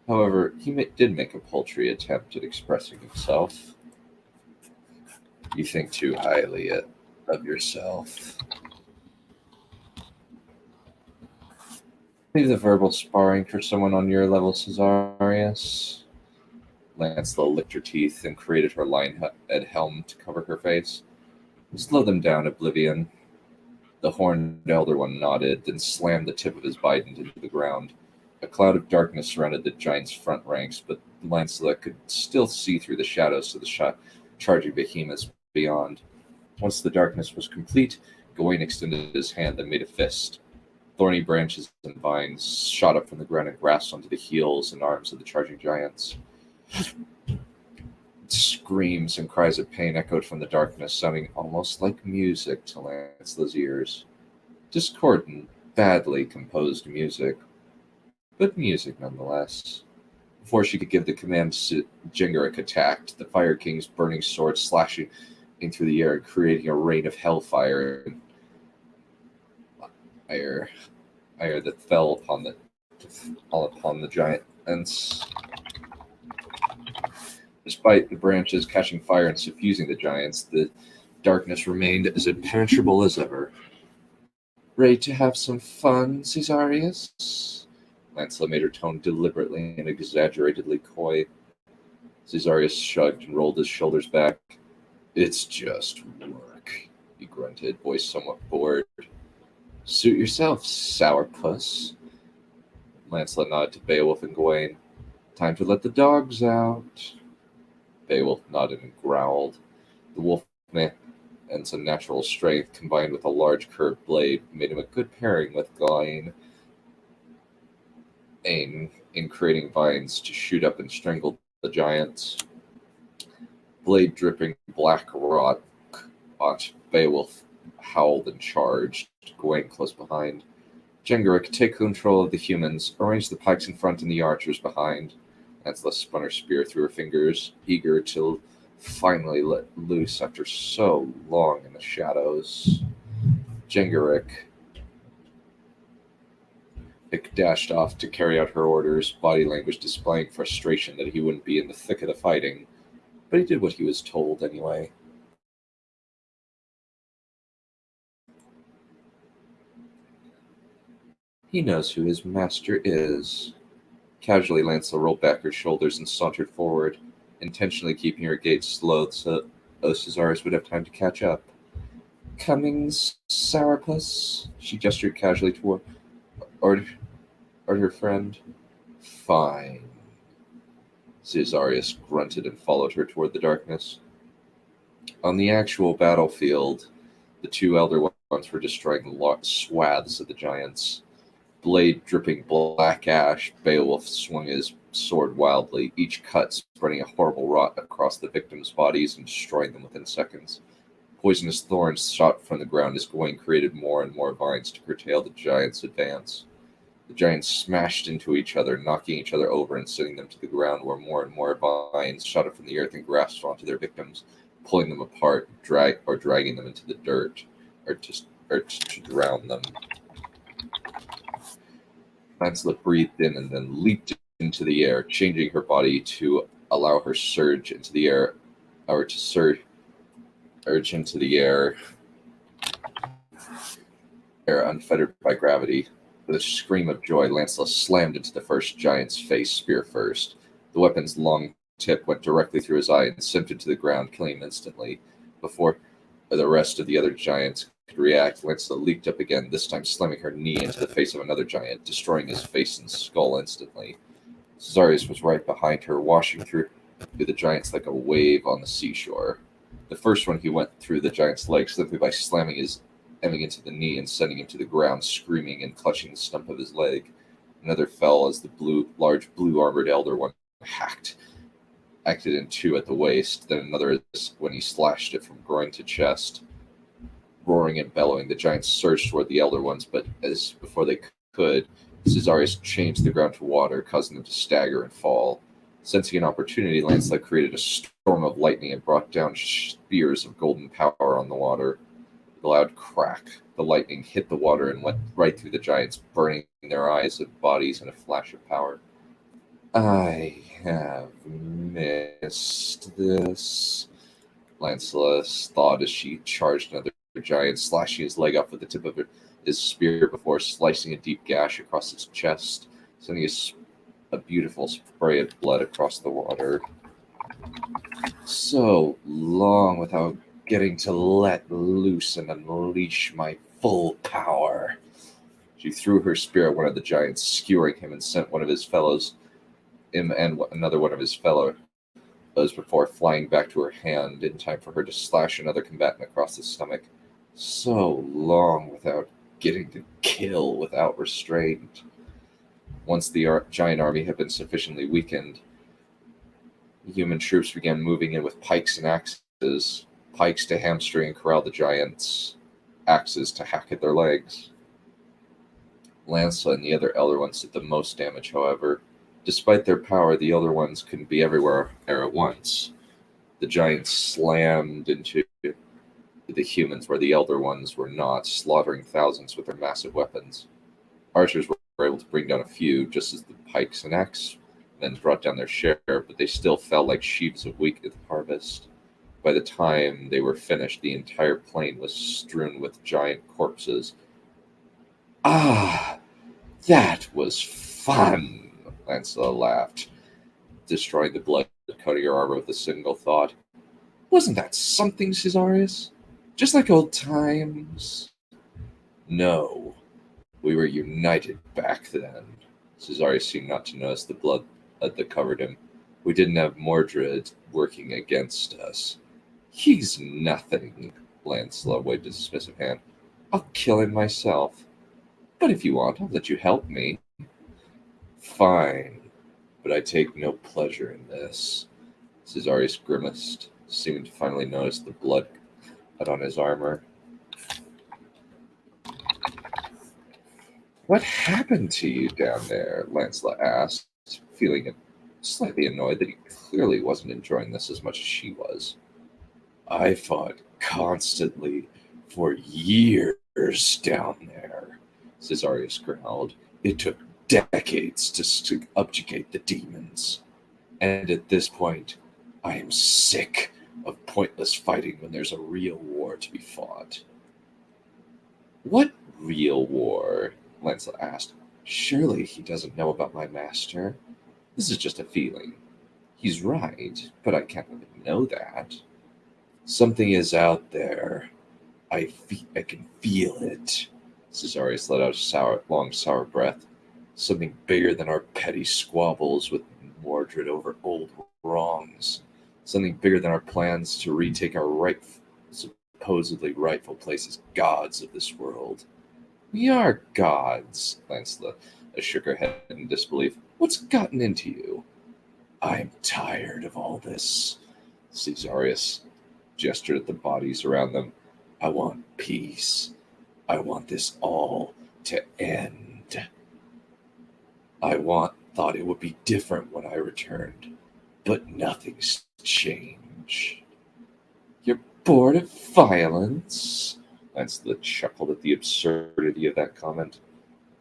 However, he did make a paltry attempt at expressing himself. You think too highly of yourself. Leave the verbal sparring for someone on your level, Caesarius. Lancelot licked her teeth and created her lion-head helm to cover her face. Slow them down, Oblivion. The horned Elder One nodded, then slammed the tip of his bident into the ground. A cloud of darkness surrounded the giant's front ranks, but Lancelot could still see through the shadows to the charging behemoths beyond. Once the darkness was complete, Gawain extended his hand and made a fist. Thorny branches and vines shot up from the ground and grasped onto the heels and arms of the charging giants. Screams and cries of pain echoed from the darkness, sounding almost like music to Lancelot's ears. Discordant, badly composed music, but music nonetheless. Before she could give the command, Gengaric attacked, the Fire King's burning sword slashing through the air and creating a rain of hellfire and fire that fell upon the giants. Despite the branches catching fire and suffusing the giants, the darkness remained as impenetrable as ever. Ready to have some fun, Caesarius? Lancelot made her tone deliberately and exaggeratedly coy. Caesarius shrugged and rolled his shoulders back. It's just work, he grunted, voice somewhat bored. Suit yourself, sourpuss. Lancelot nodded to Beowulf and Gawain. Time to let the dogs out. Beowulf nodded and growled. The wolfman's unnatural strength, combined with a large curved blade, made him a good pairing with Gawain in creating vines to shoot up and strangle the giants. Blade dripping black rock, Beowulf howled and charged, Gawain close behind. Gengaric, take control of the humans, arrange the pikes in front and the archers behind. Lancelot spun her spear through her fingers, eager to finally let loose after so long in the shadows. Gengaric dashed off to carry out her orders, body language displaying frustration that he wouldn't be in the thick of the fighting, but he did what he was told anyway. He knows who his master is. Casually, Lancelot rolled back her shoulders and sauntered forward, intentionally keeping her gait slow so Caesarius would have time to catch up. Coming, sourpuss? She gestured casually toward her friend. Fine. Caesarius grunted and followed her toward the darkness. On the actual battlefield, the two Elder Ones were destroying swaths of the giants. Blade dripping black ash, Beowulf swung his sword wildly, each cut spreading a horrible rot across the victims' bodies and destroying them within seconds. Poisonous thorns shot from the ground as Gawain created more and more vines to curtail the giants' advance. The giants smashed into each other, knocking each other over and sending them to the ground, where more and more vines shot up from the earth and grasped onto their victims, pulling them apart, dragging them into the dirt, or to drown them. Lancelot breathed in and then leaped into the air, changing her body to allow her surge into the air, or to surge into the air unfettered by gravity. With a scream of joy, Lancelot slammed into the first giant's face, spear first. The weapon's long tip went directly through his eye and sent him to the ground, killing him instantly. Before the rest of the other giants could react, Lancelot leaped up again, this time slamming her knee into the face of another giant, destroying his face and skull instantly. Caesarius was right behind her, washing through the giants like a wave on the seashore. The first one, he went through the giant's leg simply by slamming his aiming into the knee and sending him to the ground, screaming and clutching the stump of his leg. Another fell as the large blue-armored Elder One acted in two at the waist, then another when he slashed it from groin to chest. Roaring and bellowing, the giants surged toward the Elder Ones, but before they could, Caesarius changed the ground to water, causing them to stagger and fall. Sensing an opportunity, Lancelot created a storm of lightning and brought down spears of golden power on the water. With a loud crack, the lightning hit the water and went right through the giants, burning their eyes and bodies in a flash of power. I have missed this. Lancelot thought as she charged another giant, slashing his leg off with the tip of his spear before slicing a deep gash across its chest, sending a beautiful spray of blood across the water. So long without getting to let loose and unleash my full power. She threw her spear at one of the giants, skewering him, and sent one of his fellows, him and another one of his fellows, before flying back to her hand in time for her to slash another combatant across the stomach. So long without getting to kill without restraint. Once the giant army had been sufficiently weakened, the human troops began moving in with pikes and axes, pikes to hamstring and corral the giants, axes to hack at their legs. Lancelot and the other Elder Ones did the most damage, however. Despite their power, the Elder Ones couldn't be everywhere at once. The giants slammed into the humans where the Elder Ones were not, slaughtering thousands with their massive weapons. Archers were able to bring down a few, just as the pikes and axes men brought down their share, but they still fell like sheaves of wheat at the harvest. By the time they were finished, the entire plain was strewn with giant corpses. Ah, that was fun, Lancelot laughed, destroying the blood-coating her armor with a single thought. Wasn't that something, Caesarius? Just like old times? No, we were united back then. Caesarius seemed not to notice the blood that covered him. We didn't have Mordred working against us. He's nothing, Lancelot waved his dismissive hand. I'll kill him myself. But if you want, I'll let you help me. Fine, but I take no pleasure in this. Caesarius grimaced, seeming to finally notice the blood on his armor. What happened to you down there? Lancelot asked, feeling slightly annoyed that he clearly wasn't enjoying this as much as she was. I fought constantly for years down there, Caesarius growled. It took decades to subjugate the demons. And at this point, I am sick of pointless fighting when there's a real war to be fought. What real war? Lancelot asked. Surely he doesn't know about my master. This is just a feeling. He's right, but I can't really know that. Something is out there. I can feel it. Caesarius let out a long, sour breath. Something bigger than our petty squabbles with Mordred over old wrongs. Something bigger than our plans to retake our supposedly rightful place as gods of this world. We are gods, Lancelot shook her head in disbelief. What's gotten into you? I'm tired of all this. Caesarius gestured at the bodies around them. I want peace. I want this all to end. I thought it would be different when I returned, but nothing's changed. You're bored of violence? Lancelot chuckled at the absurdity of that comment.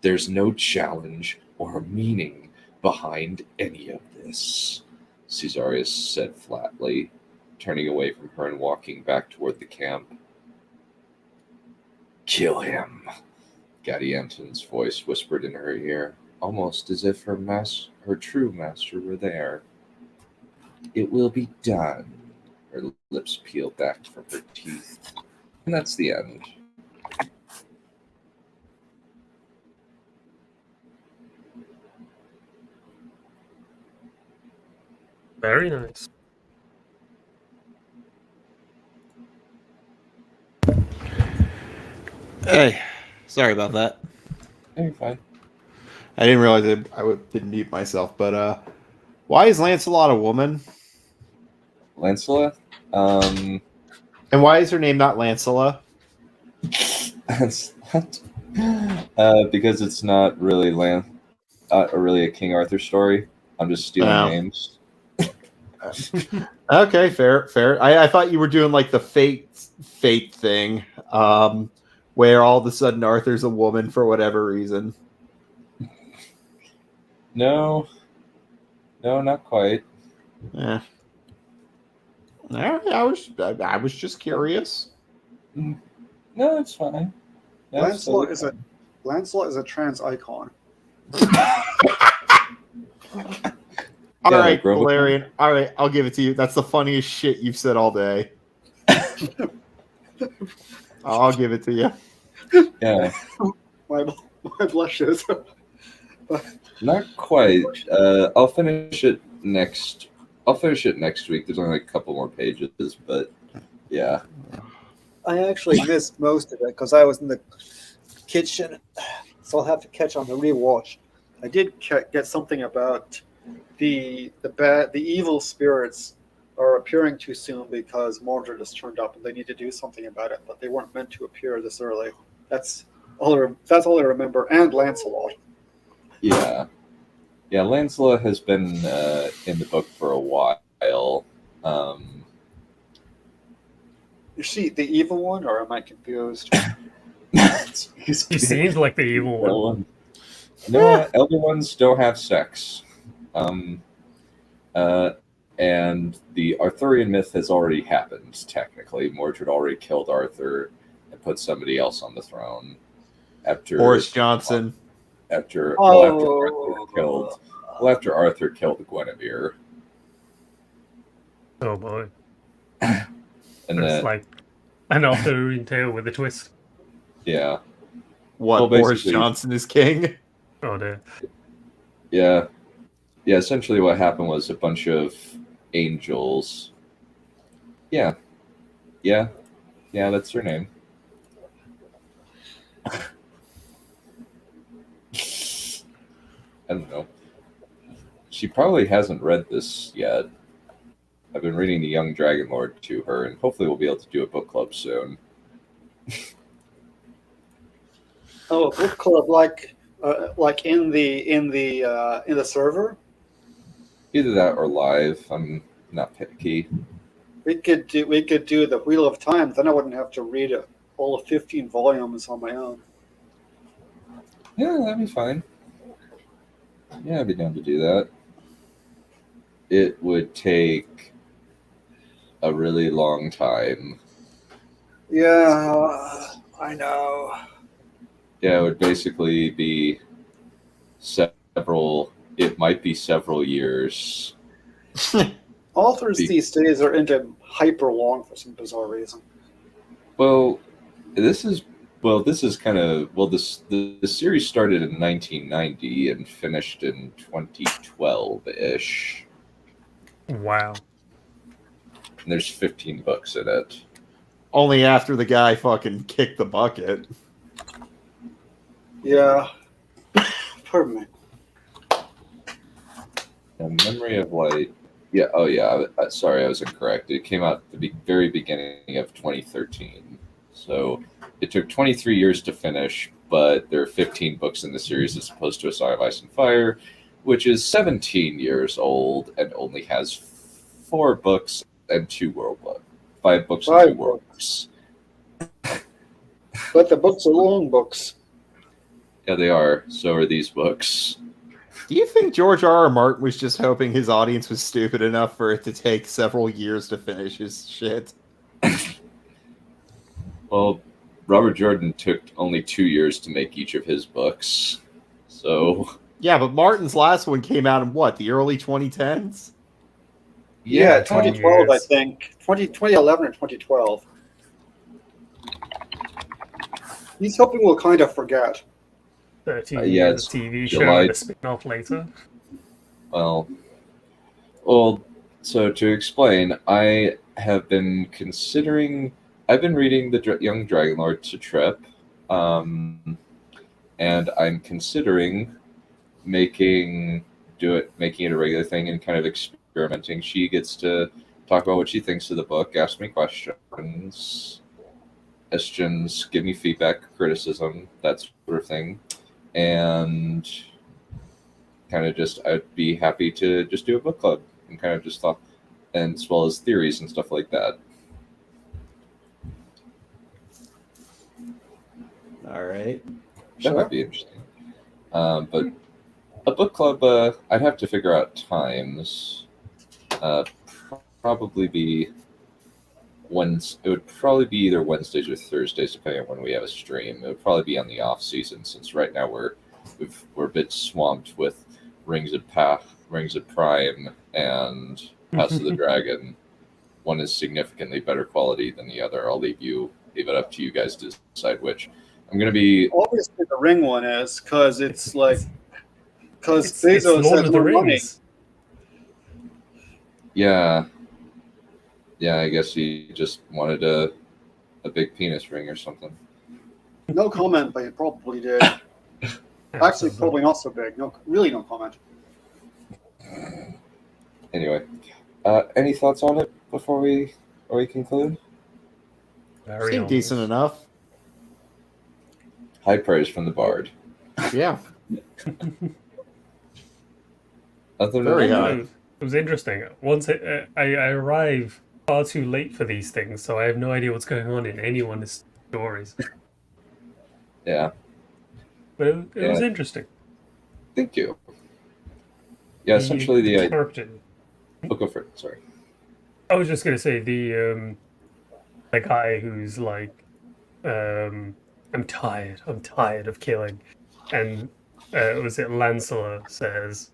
There's no challenge or meaning behind any of this, Caesarius said flatly, turning away from her and walking back toward the camp. Kill him, Gadianton's voice whispered in her ear, almost as if her true master were there. It will be done. Her lips peeled back from her teeth. And that's the end. Very nice. Hey, sorry about that. Yeah, you're fine. I didn't realize didn't mute myself, but why is Lancelot a woman? Lancelot? And why is her name not Lancela? Because it's not really really a King Arthur story. I'm just stealing names. Okay, fair. I thought you were doing like the fate thing, where all of a sudden Arthur's a woman for whatever reason. No, not quite. Yeah. I was just curious. No, it's fine. Lancelot is a trans icon. All Yeah, right, like Robocop. Valerian. All right, I'll give it to you. That's the funniest shit you've said all day. I'll give it to you. Yeah, My blushes. not quite. I'll finish it next. I'll finish it next week. There's only like a couple more pages, but yeah. I actually missed most of it because I was in the kitchen, so I'll have to catch on the rewatch. I did get something about the evil spirits are appearing too soon because Mordred has turned up and they need to do something about it, but they weren't meant to appear this early. That's all I remember. And Lancelot. Yeah. Yeah, Lancelot has been in the book for a while. Is she the evil one, or am I confused? He seems like the evil one. No, elder ones don't have sex. And the Arthurian myth has already happened, technically. Mordred already killed Arthur and put somebody else on the throne. After Boris Johnson. After Arthur killed Guinevere. Oh boy. And It's then, like an Arthurian tale with a twist. yeah. What, Well, Boris basically- Johnson is king? Oh dear. Yeah. Yeah, essentially what happened was a bunch of angels. Yeah. Yeah. Yeah, that's her name. I don't know. She probably hasn't read this yet. I've been reading The Young Dragonlord to her, and hopefully we'll be able to do a book club soon. Oh, a book club like in the server. Either that or live. I'm not picky. We could do the Wheel of Time. Then I wouldn't have to read all of 15 volumes on my own. Yeah, that'd be fine. Yeah, I'd be down to do that. It would take a really long time. Yeah, I know. Yeah, it would basically be several. It might be several years. Authors these days are into hyper long for some bizarre reason. Well, this is kind of the series started in 1990 and finished in 2012-ish. Wow. And there's 15 books in it. Only after the guy fucking kicked the bucket. Yeah. Pardon me. A Memory of Light. Yeah. Oh, yeah. Sorry, I was incorrect. It came out at the very beginning of 2013. So it took 23 years to finish, but there are 15 books in the series as opposed to A Song of Ice and Fire, which is 17 years old and only has 4 books and 2 world books. 5 books and 2 world books. But the books are long books. Yeah, they are. So are these books. Do you think George R.R. Martin was just hoping his audience was stupid enough for it to take several years to finish his shit? Well, Robert Jordan took only 2 years to make each of his books. So Yeah, but Martin's last one came out in what, the early 2010s? Yeah, 20 2012, I years. think. 2011 or 2012. He's hoping we'll kind of forget. 13 yeah, years it's TV show July. and a spin-off later. Well, so to explain, I have been considering. I've been reading the Young Dragonlord to Trip, and I'm considering making it a regular thing and kind of experimenting. She gets to talk about what she thinks of the book, ask me questions, give me feedback, criticism, that sort of thing, and kind of I'd be happy to just do a book club and kind of just talk, and as well as theories and stuff like that. All right. That might be interesting. But a book club, I'd have to figure out times. Probably be It would probably be either Wednesdays or Thursdays, depending on when we have a stream. It would probably be on the off season, since right now we're a bit swamped with Rings of Prime, and House of the Dragon. One is significantly better quality than the other. I'll leave it up to you guys to decide which. I'm gonna be Obviously, the ring one is because it's like because It's Bezos Lord has of the no money. Rings. yeah. I guess he just wanted a big penis ring or something. No comment, but he probably did. Actually, probably not so big. No, really, no comment. Anyway, any thoughts on it before we conclude? Very Seemed ominous. decent enough. High praise from the bard. Yeah. Other than Very that, high. It was interesting. Once I arrive far too late for these things, so I have no idea what's going on in anyone's stories. yeah. But it was Yeah. interesting. Thank you. Yeah, essentially the character. Oh, go for it. Sorry. I was just gonna say the guy who's like, I'm tired of killing, and was it Lancelot says,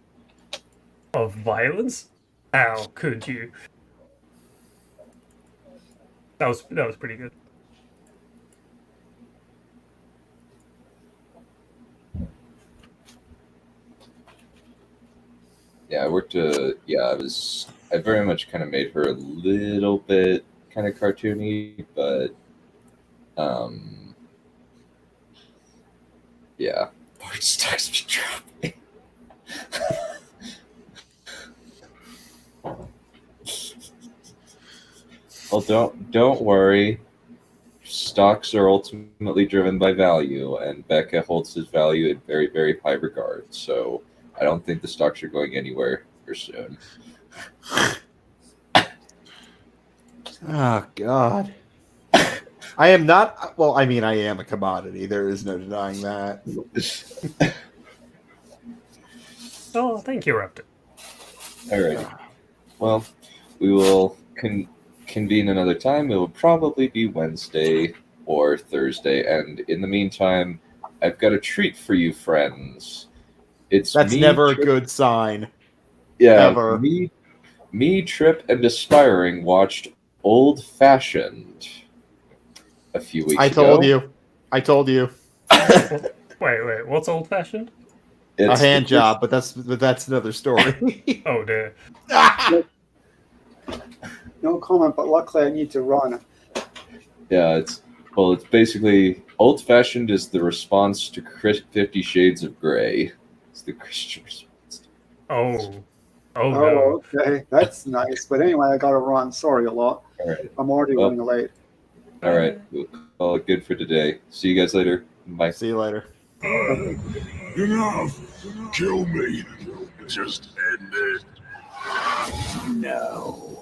of violence? How could you? That was pretty good. Yeah, I very much kind of made her a little bit kind of cartoony, but yeah, Bart Stocks be dropping. Well, don't worry. Stocks are ultimately driven by value, and Becca holds his value in very, very high regard. So I don't think the stocks are going anywhere for soon. Oh, God. I am not. Well, I mean, I am a commodity. There is no denying that. Oh, thank you, Raptor. Alrighty. Well, we will convene another time. It will probably be Wednesday or Thursday, and in the meantime, I've got a treat for you, friends. That's never a good sign. Yeah, ever. Me, Trip, and Aspiring watched Old Fashioned a few weeks ago. I told you. Wait, what's old fashioned? A hand job, but that's another story. Oh dear. No comment, but luckily I need to run. Yeah, it's basically Old Fashioned is the response to 50 Shades of Grey. It's the Christian response. Oh no. Oh, okay, that's nice. But anyway, I gotta run. Sorry a lot. All right. I'm already Well, running late. All right. We'll call it good for today. See you guys later. Bye. See you later. Enough! Kill me! Just end it. No.